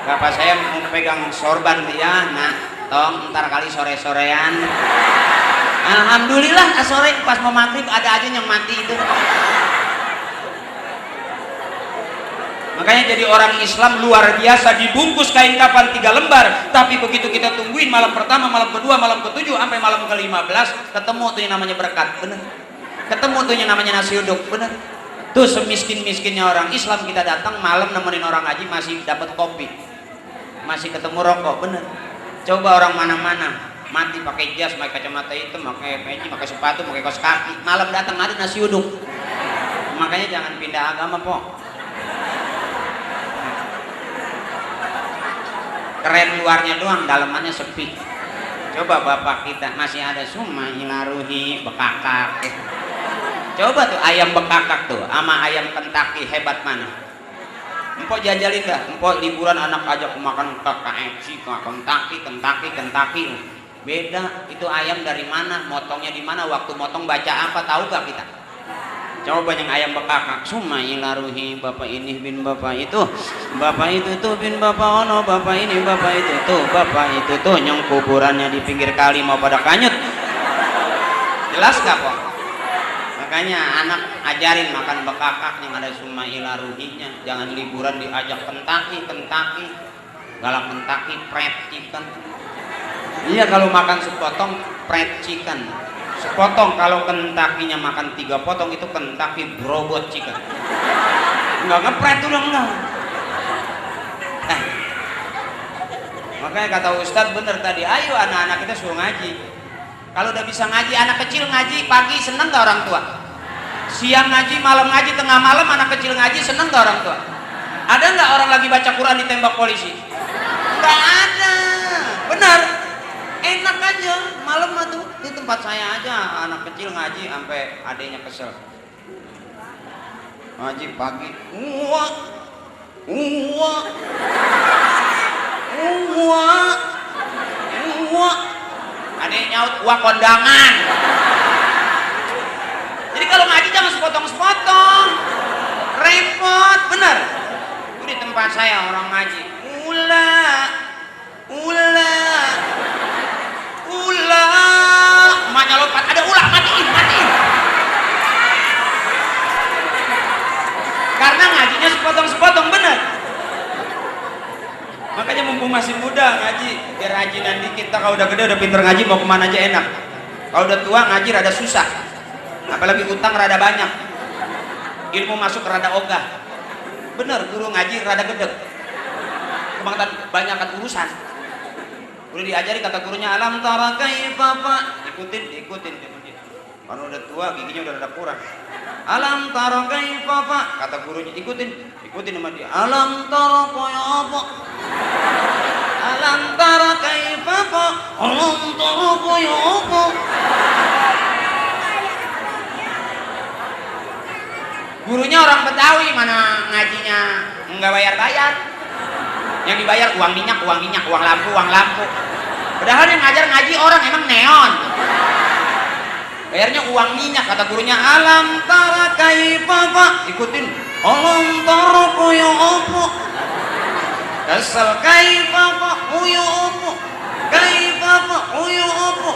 Bapak saya mau pegang sorban dia, nah. Tong ntar kali sore-sorean. Alhamdulillah sore pas mau maghrib ada aja yang mati itu. Makanya jadi orang Islam luar biasa, dibungkus kain kafan 3 lembar, tapi begitu kita tungguin malam pertama, malam kedua, malam ke-7 sampai malam ke-15 ketemu tuh yang namanya berkat, bener. Ketemu tuh yang namanya nasi uduk, bener. Tuh semiskin-miskinnya orang Islam kita datang malam nemenin orang ngaji masih dapat kopi, masih ketemu rokok, bener. Coba orang mana-mana mati pakai jas, pakai kacamata hitam, pakai peci, pakai sepatu, pakai kaos kaki, malam datang ada nasi uduk. Makanya jangan pindah agama, po. Keren luarnya doang, dalamannya sepi. Coba bapak kita masih ada summa ilaruhi bekakak. Coba tuh ayam bekakak tuh sama ayam Kentucky hebat mana? Empok jajalin dah, empok liburan anak ajak makan ke KFC, ke Kentucky. Beda, itu ayam dari mana, motongnya di mana, waktu motong baca apa, tahu gak kita? Coba yang ayam bekakak, summa ilaruhi, bapak ini bin bapak itu tuh bin bapak ono, bapak ini bapak itu tuh yang kuburannya di pinggir kali mau pada kanyut. Jelas gak kok? Makanya anak ajarin makan bekakak yang ada summa ilaruhinya. Jangan liburan diajak Kentucky, galak Kentucky fried chicken. Iya, kalau makan sepotong fried chicken, sepotong. Kalau Kentucky-nya makan 3 potong itu Kentucky brobot chicken. Enggak ngepret tuh enggak. Makanya kata Ustadz bener tadi, ayo anak-anak kita suruh ngaji. Kalau udah bisa ngaji, anak kecil ngaji pagi seneng gak orang tua? Siang ngaji, malam ngaji, tengah malam anak kecil ngaji seneng gak orang tua? Ada nggak orang lagi baca Quran ditembak polisi? Nggak ada. Benar. Enak aja. Malam tuh di tempat saya aja anak kecil ngaji sampai adenya kesel. Ngaji pagi, adek nyaut wah kondangan. Jadi kalau ngaji jangan sepotong-sepotong, repot. Bener. Itu di tempat saya orang ngaji emaknya lompat, ada ulah, matiin. Karena ngajinya sepotong-sepotong. Bener. Makanya mumpung masih muda ngaji, biar rajinan dikit. Kalau udah gede udah pinter ngaji mau kemana aja enak. Kalau udah tua ngaji rada susah, apalagi utang rada banyak, ilmu masuk rada ogah. Bener, guru ngaji rada gedeg, kebangetan banyakan urusan. Udah diajari kata gurunya alam tara kaifa fa, ikutin. Karena udah tua giginya udah rada kurang. Alam tara kaifa fa, kata gurunya ikutin sama dia. Alam tara kaya apa? Alam tara kaifa fa, alam tara kaya apa? Gurunya orang Betawi, mana ngajinya nggak bayar. Yang dibayar uang minyak, uang lampu. Padahal yang ngajar ngaji orang emang neon. Bayarnya uang minyak, kata gurunya alam tara kaifa fa, ikutin. Alam tara kaya apa? Kesel kaifa fa, uyu apa? Kaifa fa, uyu apa?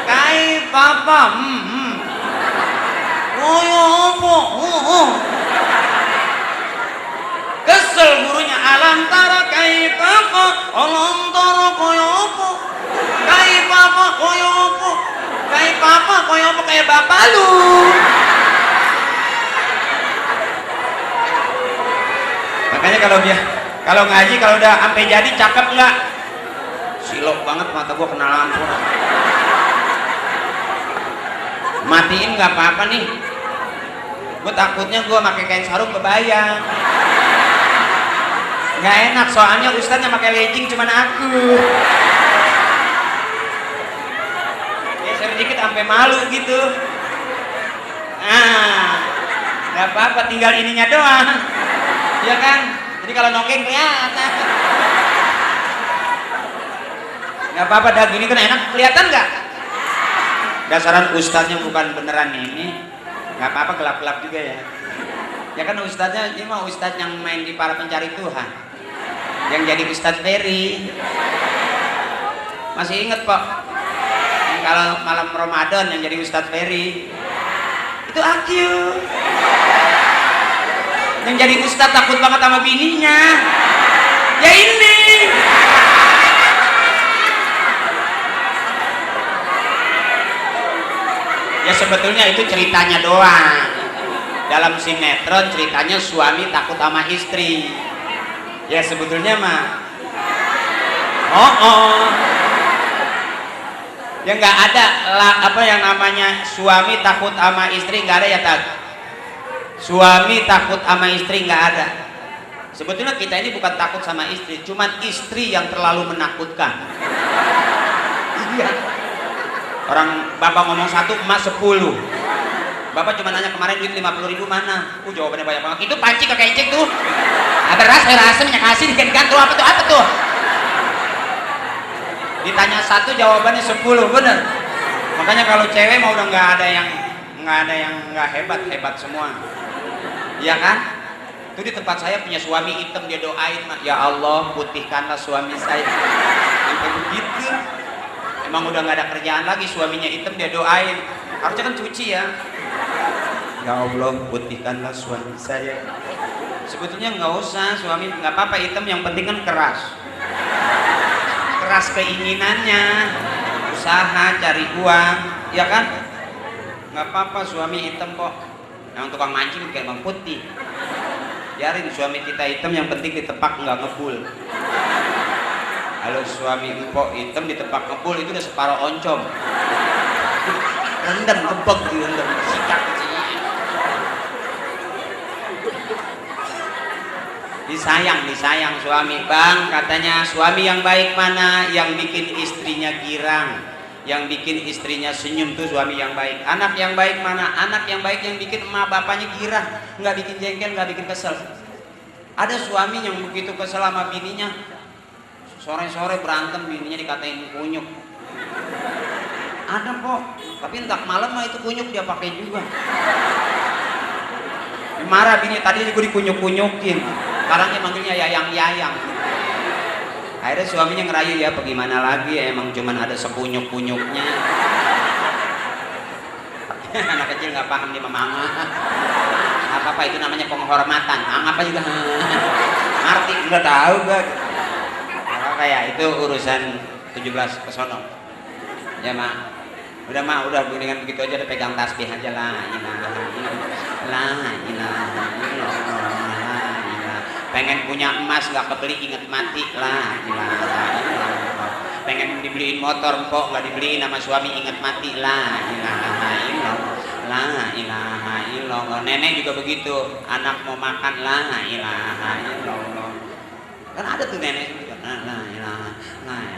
Kaifa fa, uyu apa? Kesel gurunya alam tara kaifa fa, alam tara kaya apa? Kaifa fa, kaya apa? Kaifa fa, kaya apa? Kayak bapak lu. Makanya kalau ngaji, kalau udah sampai jadi cakep nggak? Silok banget mata gua kena lampu. Matiin nggak apa-apa nih. Gua takutnya gua pakai kain sarung kebayang. Nggak enak soalnya ustadznya pakai legging cuman aku. Geser dikit sampai malu gitu. Nggak apa-apa, tinggal ininya doang. Iya kan? Jadi kalau nongeng kelihatan. Nggak apa-apa, dah gini kan enak, kelihatan nggak? Dasaran ustadznya bukan beneran ini. Nggak apa-apa, gelap-gelap juga ya. Ya kan ustadznya, ini mah ustadz yang main di para pencari Tuhan, yang jadi Ustadz Ferry. Masih inget kok yang kalau malam Ramadan yang jadi Ustadz Ferry itu Akyu. Yang jadi Ustadz takut banget sama bininya, ya ini. Ya sebetulnya itu ceritanya doang. Dalam sinetron ceritanya suami takut sama istri. Ya sebetulnya mah Ya nggak ada apa yang namanya suami takut sama istri, nggak ada ya tak. Suami takut sama istri nggak ada. Sebetulnya kita ini bukan takut sama istri, cuman istri yang terlalu menakutkan. Iya. Orang bapak ngomong 1, emak 10. Bapak cuma nanya kemarin duit 50.000 mana? Jawabannya banyak banget. Itu panci kakek ejek tuh. Beras air asemnya kasih digantung apa tuh? Apa tuh? Ditanya 1 jawabannya 10, bener. Makanya kalau cewek mau udah nggak ada yang nggak hebat semua. Iya kan? Itu di tempat saya punya suami hitam, dia doain, ya Allah putihkanlah suami saya. Sampai begitu. Emang udah nggak ada kerjaan lagi, suaminya hitam dia doain. Harusnya kan cuci ya. Ya Allah putihkanlah suami saya. Sebetulnya nggak usah suami, nggak apa-apa hitam, yang penting kan keras. Keras keinginannya, usaha cari uang, ya kan? Nggak apa-apa suami hitam kok. Yang tukang mancing kayak bang putih. Biarin suami kita hitam, yang penting ditepak nggak ngebul. Kalau suami empok hitam ditepak ngebul itu udah separuh oncom. Rendang gebek di rendang sikat. Disayang suami. Bang, katanya suami yang baik mana? Yang bikin istrinya girang, yang bikin istrinya senyum tuh suami yang baik. Anak yang baik mana? Anak yang baik yang bikin emak bapaknya girang, nggak bikin jengkel, nggak bikin kesel. Ada suami yang begitu kesel sama bininya, sore-sore berantem, bininya dikatain kunyuk. Ada kok, tapi entar malam mah itu kunyuk dia pakai juga. Marah bini, tadi juga dikunyuk-kunyukin. Sekarang dia manggilnya yayang-yayang. Akhirnya suaminya ngerayu, ya bagaimana lagi, emang cuman ada sekunyuk-kunyuknya. Anak kecil nggak paham dia mama. Apa itu namanya penghormatan. Apa juga ngerti, udah tahu gak? Apa ya, itu urusan 17 kesono. Ya mak, udah dengan begitu aja, udah pegang tasbih aja lah. Pengen punya emas nggak kebeli, inget mati lah. Pengen dibeliin motor kok nggak dibeliin sama suami, inget mati lah. La ilaha illallah. Nenek juga begitu, anak mau makan la ilaha illallah. Kan ada tuh nenek juga, la ilaha.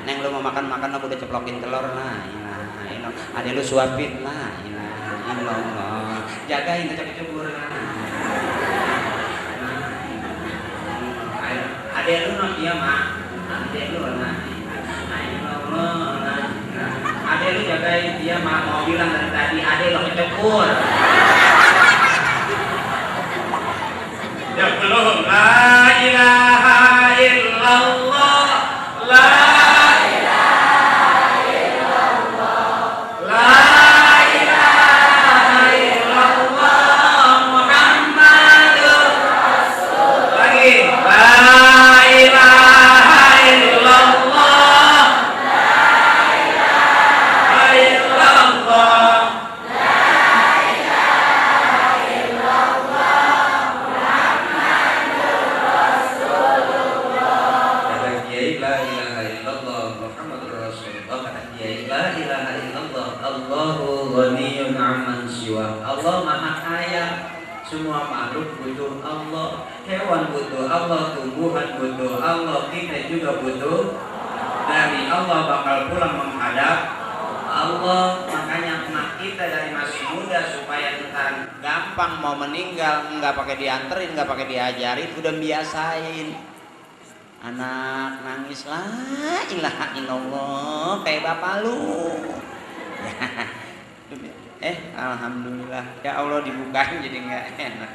Neng lu mau makan aku udah ceplokin telur la ilaha illallah. Adek lu suapin la ilaha illallah. Jagain kecebur. Adek lu no dia mak, adek lu nah, adek lu jagain dia mak, mau bilang dari tadi adek lu kecebur. Ya belum, la ilaha illallah, la ilaha illallah, la ilaha illallah, Muhammadur Rasul. Lagi, la ilaha illallah, la ilaha illallah, la ilaha illallah, Muhammadur Rasulullah. Kata Kiai la ilaha illallah, Muhammadur Rasulullah. Kata Kiai la ilaha illallah, Allahu ghaniyun 'amman siwa. Allah maha kaya. Semua makhluk butuh Allah, hewan butuh Allah, tumbuhan butuh Allah, kita juga butuh. Dari Allah bakal pulang menghadap Allah. Makanya emak kita dari masih muda supaya ntar gampang mau meninggal, nggak pakai dianterin, nggak pakai diajarin, udah biasain. Anak nangis la ilaha illallah kayak bapak lu. Alhamdulillah, ya Allah dibukain jadi nggak enak.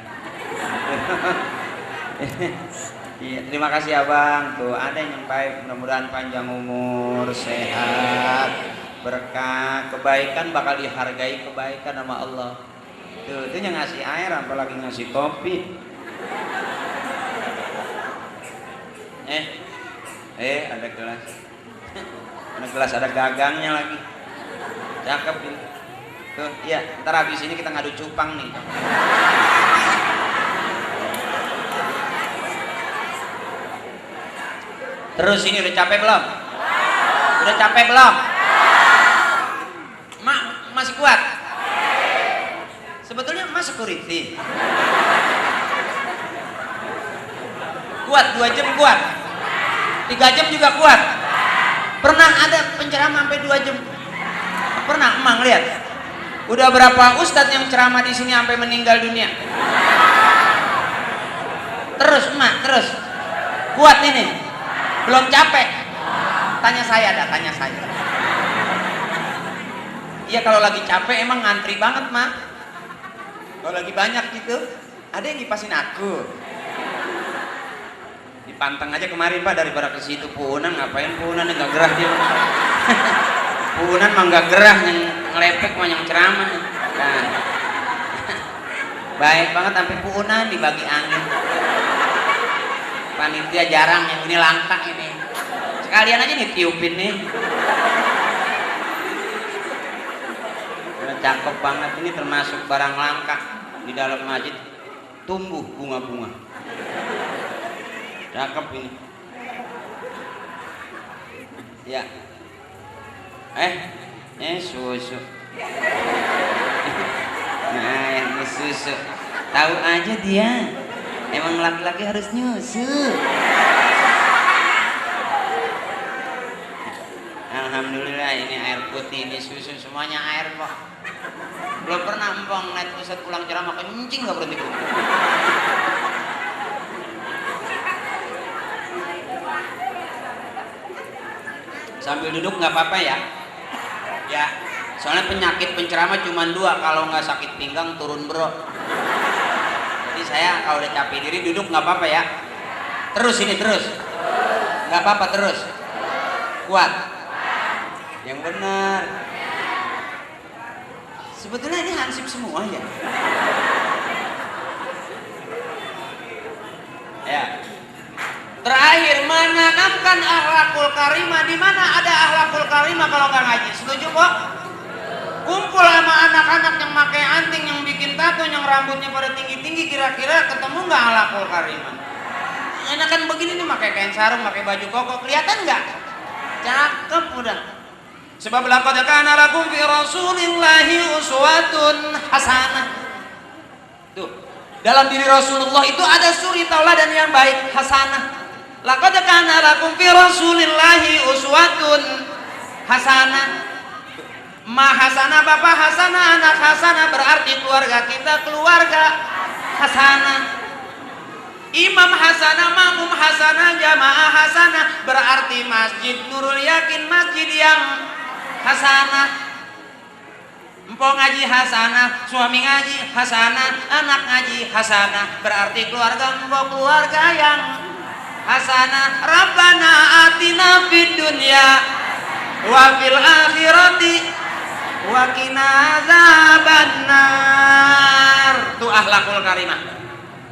Iya, terima kasih abang. Tuh ada yang baik, mudah-mudahan panjang umur, sehat, berkah, kebaikan bakal dihargai, kebaikan sama Allah. Tuh, itu yang ngasih air, apalagi ngasih kopi. Ada gelas. Ada gelas, ada gagangnya lagi. Cakep ini. Tuh, iya, ntar habis ini kita ngadu cupang nih. Terus ini udah capek belum? Udah capek belum? security. Kuat 2 jam kuat. 3 jam juga kuat. Pernah ada penceramah sampai 2 jam? Pernah, emang lihat. Udah berapa ustadz yang ceramah di sini sampai meninggal dunia? Terus emak, terus. Kuat ini. Belum capek. Tanya saya dah, tanya saya. Iya kalau lagi capek emang ngantri banget mak. Kalau lagi banyak gitu, ada yang ngipasin aku. Dipanteng aja kemarin pak daripada ke situ punan, ngapain punan nggak gerah dia. Punan mah nggak gerah, yang ngelepek mah yang ceramah. Nah. Baik banget sampai punan dibagi angin. Panitia jarang, yang ini langka ini. Sekalian aja nih tiupin nih. Cakep banget, ini termasuk barang langka di dalam masjid, tumbuh bunga-bunga. Cakep ini. Ya. Susu. Nah, yang susu. Tahu aja dia. Emang laki-laki harus nyusu. Alhamdulillah ini air putih, ini susu, semuanya air kok. Belum pernah empong naik pusat pulang ceramah kencing nggak berhenti. Sambil duduk nggak apa-apa ya. Ya, soalnya penyakit penceramah cuma 2, kalau nggak sakit pinggang turun bro. Jadi saya kalau udah capek diri duduk nggak apa-apa ya. Terus ini terus. Nggak apa-apa terus. Kuat. Yang benar. Sebetulnya ini hansip semua ya. Ya. Terakhir, menanamkan akhlakul karimah. Di mana ada akhlakul karimah kalau nggak ngaji? Setuju kok? Kumpul sama anak-anak yang pakai anting, yang bikin tato, yang rambutnya pada tinggi-tinggi, kira-kira ketemu nggak akhlakul karimah? Enakan begini nih, pakai kain sarung, pakai baju koko, kelihatan nggak? Cakep udah. Sebab laqad kana lakum fi Rasulillahi uswatun hasanah. Tuh, dalam diri Rasulullah itu ada suri tauladan yang baik, hasanah. Laqad kana lakum fi Rasulillahi uswatun hasanah. Ma hasanah, bapak hasanah, anak hasanah, berarti keluarga kita keluarga hasanah. Imam hasanah, makmum hasanah, jamaah hasanah, berarti masjid Nurul Yakin masjid yang hasanah. Empok ngaji hasanah, suami ngaji hasanah, anak ngaji hasanah, berarti keluarga empok keluarga yang hasanah. Rabbana atina fid dunya wa fil akhirati wa qina azabannar. Itu akhlakul karimah.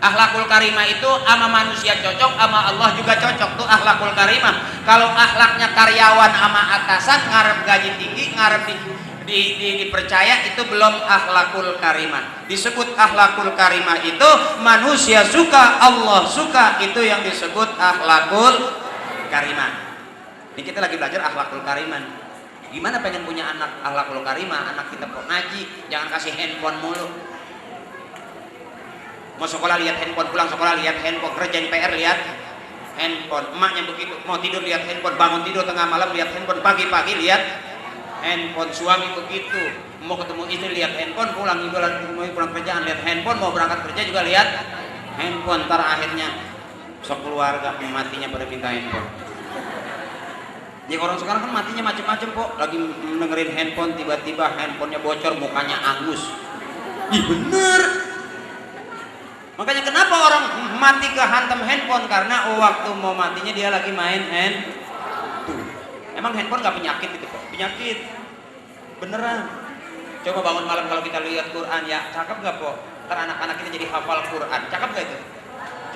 Akhlakul karimah itu ama manusia cocok, ama Allah juga cocok. Tuh akhlakul karimah. Kalau akhlaknya karyawan ama atasan, ngarep gaji tinggi, ngarep dipercaya, itu belum akhlakul karimah. Disebut akhlakul karimah itu manusia suka, Allah suka, itu yang disebut akhlakul karimah. Ini kita lagi belajar akhlakul karimah. Gimana pengen punya anak akhlakul karimah? Anak kita kok ngaji, jangan kasih handphone mulu. Mau sekolah lihat handphone, pulang sekolah lihat handphone, kerjain PR lihat handphone. Emaknya begitu, mau tidur lihat handphone, bangun tidur tengah malam lihat handphone, pagi-pagi lihat handphone. Suami begitu, mau ketemu istri lihat handphone, pulang kerjaan lihat handphone, mau berangkat kerja juga lihat handphone. Ntar akhirnya sekeluarga matinya pada minta handphone. Jadi orang sekarang kan matinya macam-macam kok. Lagi dengerin handphone, tiba-tiba handphonenya bocor, mukanya angus. Ih bener. Makanya kenapa orang mati kehantam handphone? Karena waktu mau matinya dia lagi main handphone. Emang handphone gak penyakit gitu kok? Penyakit. Beneran. Coba bangun malam kalau kita lihat Quran ya, cakep gak kok? Ntar anak-anak kita jadi hafal Quran. Cakep gak itu?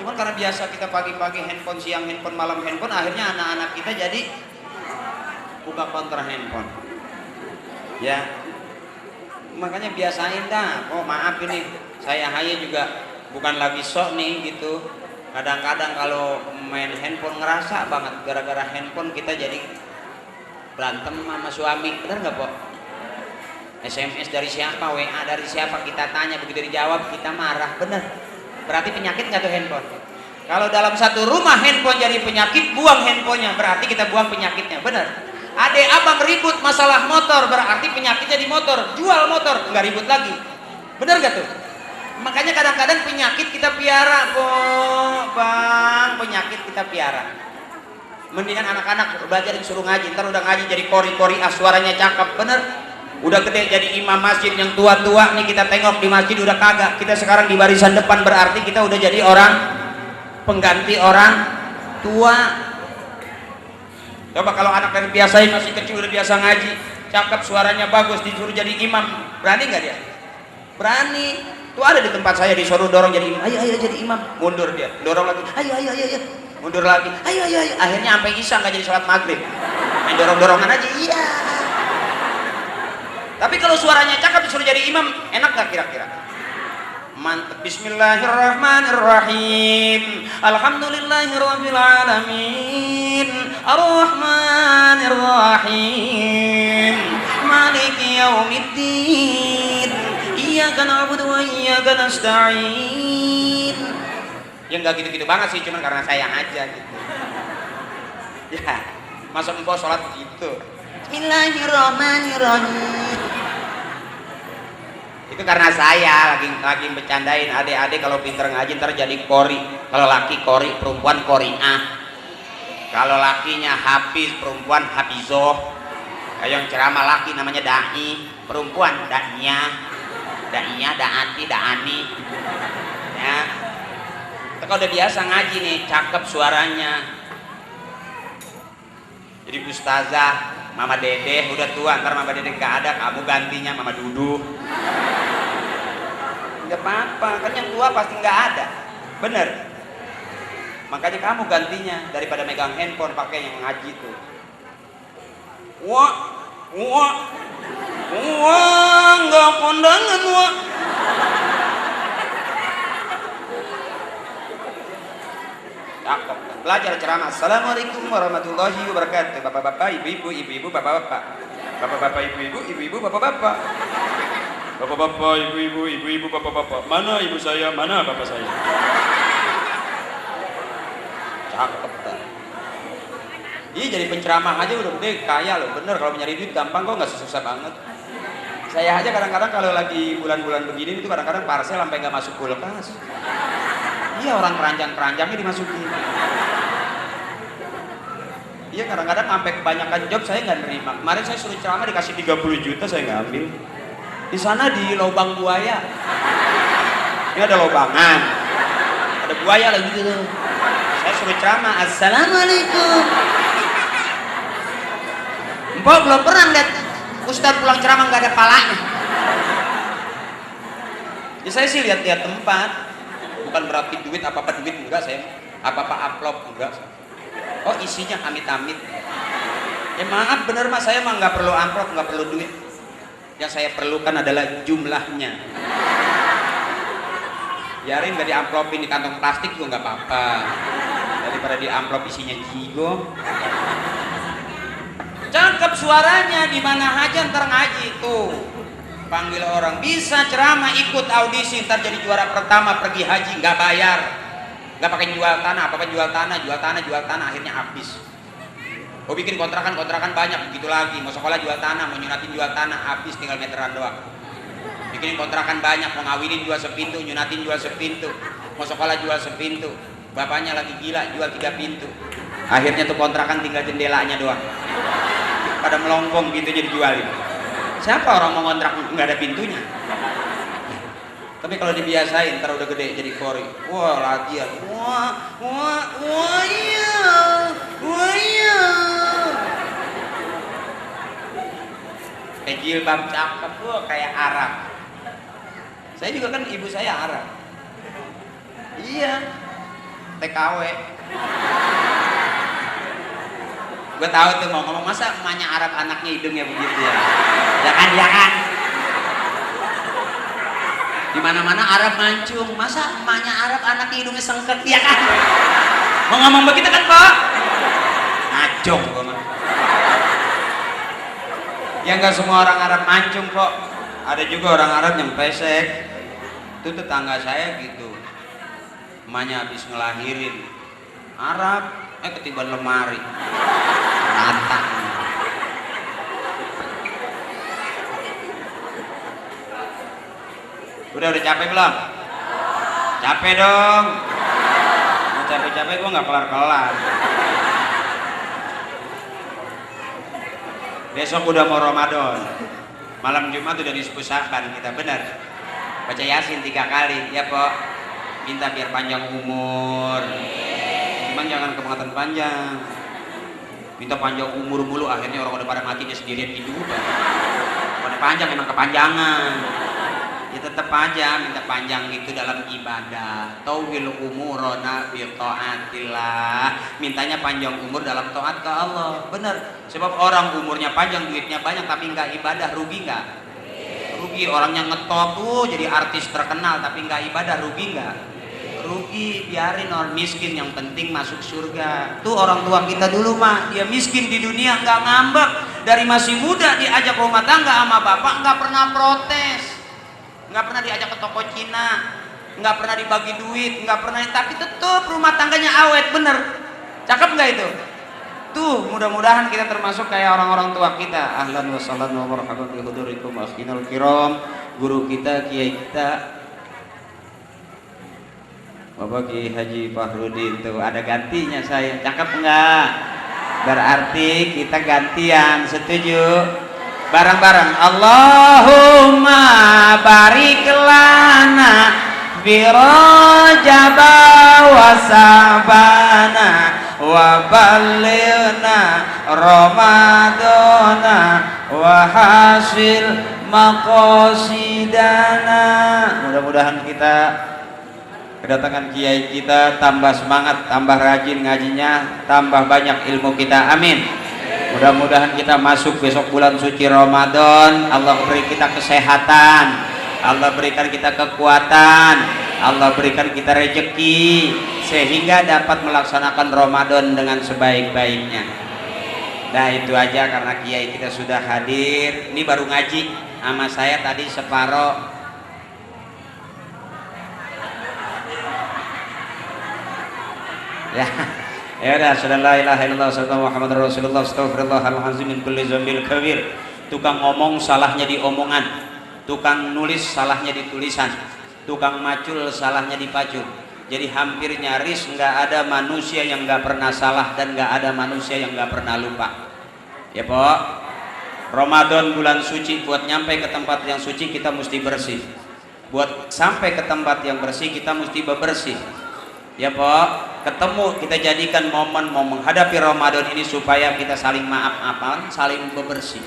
Cuman karena biasa kita pagi-pagi handphone, siang handphone, malam handphone, akhirnya anak-anak kita jadi buka kontra handphone. Ya. Makanya biasain dah. Oh maaf ini, saya Haye juga bukan lagi sok nih gitu. Kadang-kadang kalau main handphone ngerasa banget gara-gara handphone kita jadi berantem sama suami. Benar nggak Pok? SMS dari siapa, WA dari siapa, kita tanya, begitu dijawab kita marah, bener. Berarti penyakit nggak tuh handphone? Kalau dalam satu rumah handphone jadi penyakit, buang handphonenya, berarti kita buang penyakitnya, bener. Adek abang ribut masalah motor, berarti penyakitnya di motor, jual motor, nggak ribut lagi, bener nggak tuh? Makanya kadang-kadang penyakit kita piara, bang, penyakit kita piara. Mendingan anak-anak belajar disuruh ngaji, ntar udah ngaji jadi kori-kori, suaranya cakep, bener. Udah gede jadi imam masjid yang tua-tua nih, kita tengok di masjid udah kagak, kita sekarang di barisan depan, berarti kita udah jadi orang pengganti orang tua. Coba kalau anak dari biasa masih kecil udah biasa ngaji, cakep, suaranya bagus, disuruh jadi imam, berani nggak dia? Berani. Tuh ada di tempat saya, disuruh dorong jadi imam, ayo jadi imam, mundur dia, dorong lagi, ayo mundur lagi, ayo akhirnya sampai isya nggak jadi sholat maghrib, main dorong-dorongan aja. Iya. Tapi kalau suaranya cakep disuruh jadi imam, enak gak kira-kira? Mantep. Bismillahirrahmanirrahim. Alhamdulillahirabbil alamin. Arrahmanirrahim. Maliki yaumiddin. Iyyaka na'budu wa iyyaka nasta'in. Ya enggak gitu-gitu banget sih, cuman karena sayang aja gitu. Ya, masa engkau sholat gitu. Bismillahirrahmanirrahim. Itu karena saya lagi bercandain adik-adik, kalau pinter ngaji ntar jadi kori. Kalau laki kori, perempuan koriah. Kalau lakinya hafiz, perempuan hafizoh. Yang ceramah laki namanya dai, perempuan daiyah, daati, daani. Ya. Kalau udah biasa ngaji nih, cakep suaranya. Jadi ustazah, Mama Dede udah tua, ntar Mama Dede gak ada, kamu gantinya Mama Dudu. Gak apa-apa, kan yang tua pasti gak ada, bener. Makanya kamu gantinya, daripada megang handphone pakai yang ngaji tuh. Wah, nggak kondangan wah. Cakep. Belajar ceramah. Assalamualaikum warahmatullahi wabarakatuh. Bapak-bapak, ibu-ibu, bapak-bapak. Bapak-bapak, ibu-ibu, bapak-bapak. Bapak-bapak, ibu-ibu, bapak-bapak. Mana ibu saya, mana bapak saya? Cakep. Iya, jadi penceramah aja udah gede, kaya loh, bener. Kalau nyari duit gampang kok, nggak susah banget. Saya aja kadang-kadang kalau lagi bulan-bulan begini itu kadang-kadang parcel sampai nggak masuk kulkas. Iya, orang keranjang-keranjangnya dimasukin. Iya, kadang-kadang sampai kebanyakan job saya nggak nerima. Kemarin saya suruh ceramah dikasih 30 juta, saya nggak ambil. Di sana di lubang buaya. Ini ada lubangan, ada buaya lagi gitu. Saya suruh ceramah, assalamualaikum. Mbok belum pernah lihat ustaz pulang ceramah nggak ada palanya. Ya saya sih lihat-lihat tempat, bukan berarti duit apa-apa duit enggak, saya apa-apa amplop enggak. Oh isinya amit-amit. Ya maaf bener mas, saya mah nggak perlu amplop, nggak perlu duit. Yang saya perlukan adalah jumlahnya. Biarin nggak diamplopin di kantong plastik juga nggak apa-apa, daripada di amplop isinya jigo. Cakep suaranya, di mana aja ntar ngaji tuh. Panggil orang, bisa ceramah, ikut audisi, ntar jadi juara pertama pergi haji, nggak bayar, nggak pakai jual tanah, apa jual tanah, akhirnya habis. Oh bikin kontrakan banyak, begitu lagi. Mau sekolah jual tanah, mau nyunatin jual tanah, habis tinggal meteran doang. Bikin kontrakan banyak, mau ngawinin jual sepintu, nyunatin jual sepintu, mau sekolah jual sepintu. Bapaknya lagi gila, jual 3 pintu. Akhirnya tuh kontrakan tinggal jendelanya doang. Pada melongkong gitu jadi jualin. Siapa orang mau kontrak nggak ada pintunya? Tapi kalau dibiasain, ntar udah gede jadi kori. Wah latihan. Wah iya. Kayak jilbab cakep, wah kayak Arab. Saya juga kan ibu saya Arab. Iya. TKW. Gue tahu tuh mau ngomong, masa emaknya Arab anaknya hidungnya begitu ya? Ya kan. Di mana-mana Arab mancung, masa emaknya Arab anaknya hidungnya sengket, ya kan? Mau ngomong begitu kan Pak? Ngacung gue mah. Ya nggak semua orang Arab mancung kok. Ada juga orang Arab yang pesek. Itu tetangga saya gitu. Emaknya habis ngelahirin Arab, ketiban lemari. Rata. Udah capek belum? Capek dong. Mau capek-capek gua nggak kelar-kelar. Besok udah mau Ramadan. Malam Jumat udah disepusahkan kita, benar. Baca Yasin 3 kali, ya Pok. Minta biar panjang umur. Cuman jangan kebangetan panjang. Minta panjang umur mulu, akhirnya orang udah pada mati dia sendirian hidup. Pada panjang memang kepanjangan. Ya tetap aja minta panjang itu dalam ibadah. Tawil umurona bi taatillah. Mintanya panjang umur dalam taat ke Allah. Benar. Sebab orang umurnya panjang, duitnya banyak tapi nggak ibadah, rugi nggak? Rugi. Orangnya ngetop tuh jadi artis terkenal tapi nggak ibadah, rugi nggak? Rugi. Biarin orang miskin, yang penting masuk surga. Tuh orang tua kita dulu mah, dia miskin di dunia nggak ngambek. Dari masih muda diajak rumah tangga sama bapak nggak pernah protes. Nggak pernah diajak ke toko Cina, nggak pernah dibagi duit, nggak pernah, tapi tetap rumah tangganya awet, bener. Cakep nggak itu? Tuh, mudah-mudahan kita termasuk kayak orang-orang tua kita. Ahlan wa sahlan wa marhaban bi hudurikum akhinal kiram. Guru kita, kiai kita, Bapak Kiai Haji Fahrudin, tuh ada gantinya saya. Cakep nggak? Berarti kita gantian, setuju? Bareng-bareng. Allahumma barik lana bi Rajaba wa Sabana wa ballighna Ramadana wa hasil maqasidana. Mudah-mudahan kita kedatangan kiai kita tambah semangat, tambah rajin ngajinya, tambah banyak ilmu kita. Amin. Mudah-mudahan kita masuk besok bulan suci Ramadan, Allah beri kita kesehatan, Allah berikan kita kekuatan, Allah berikan kita rezeki, sehingga dapat melaksanakan Ramadan dengan sebaik-baiknya. Nah itu aja, karena kiai kita sudah hadir. Ini baru ngaji sama saya tadi separoh. Ya. Ya udah, la ilaha illallah sallallahu Muhammadar Rasulullah astaghfirullahalazim min kulli dzambil kabir. Tukang ngomong salahnya di omongan, tukang nulis salahnya di tulisan, tukang macul salahnya di pacul. Jadi hampir nyaris nggak ada manusia yang nggak pernah salah dan nggak ada manusia yang nggak pernah lupa. Ya Pok, Ramadan bulan suci, buat nyampe ke tempat yang suci kita mesti bersih. Buat sampai ke tempat yang bersih kita mesti bebersih. Ya Pak, ketemu kita jadikan momen mau menghadapi Ramadan ini supaya kita saling maaf-maafan, saling bebersih.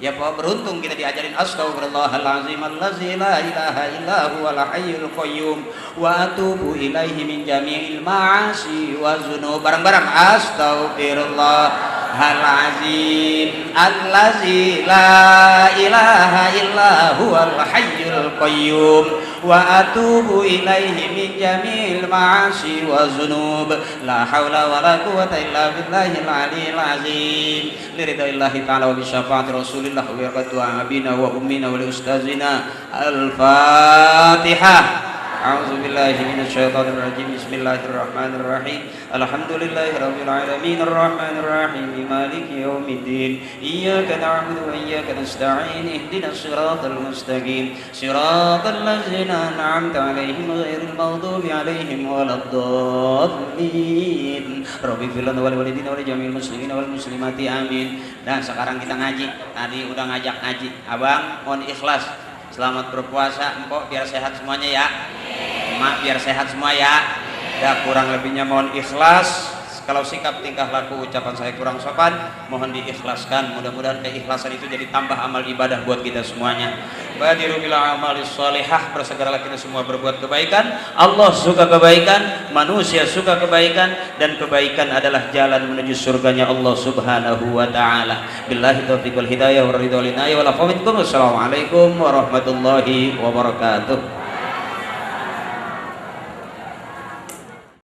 Ya Pak, beruntung kita diajarin astaghfirullahalazim allazi la ilaha illa huwal hayyul qayyum wa atubu ilaihi min jami'il ma'asi wa dzunub. Bareng-bareng astaghfirullahalazim allazi la ilaha illa huwal hayyul qayyum wa atubu ilaihi min jami'il ma'asi wa dzunub. La haula wala quwwata illa billahil aliyyil azim. Liridaillahi ta'ala wa bi syafaati rasulillah wa barakatuh abina wa ummina wa li ustazina. Al-Fatihah. A'udzu billahi minasyaitonir rajim. Bismillahirrahmanirrahim. Alhamdulillahi rabbil alamin arrahmanir rahim maliki yaumiddin. Iyyaka na'budu wa iyyaka nasta'in. Ihdinas siratal mustaqim. Siratal ladzina an'amta 'alaihim ghairil maghdubi 'alaihim waladdallin. Rabbi fil lana wal walidina wal jami'il muslimina wal muslimati amin. Dan sekarang kita ngaji. Tadi udah ngajak ngaji. Abang mohon ikhlas. Selamat berpuasa, Empok biar sehat semuanya ya. Emak biar sehat semua ya. Ya kurang lebihnya mohon ikhlas. Kalau sikap, tingkah laku, ucapan saya kurang sopan, mohon diikhlaskan. Mudah-mudahan keikhlasan itu jadi tambah amal ibadah buat kita semuanya. Badiru bil a'malis shalihah, bersegeralah kita semua berbuat kebaikan. Allah suka kebaikan, manusia suka kebaikan, dan kebaikan adalah jalan menuju surganya Allah Subhanahu wa taala. Billahi taufiq wal hidayah wa ridha lana wa la minkum. Wassalamualaikum warahmatullahi wabarakatuh.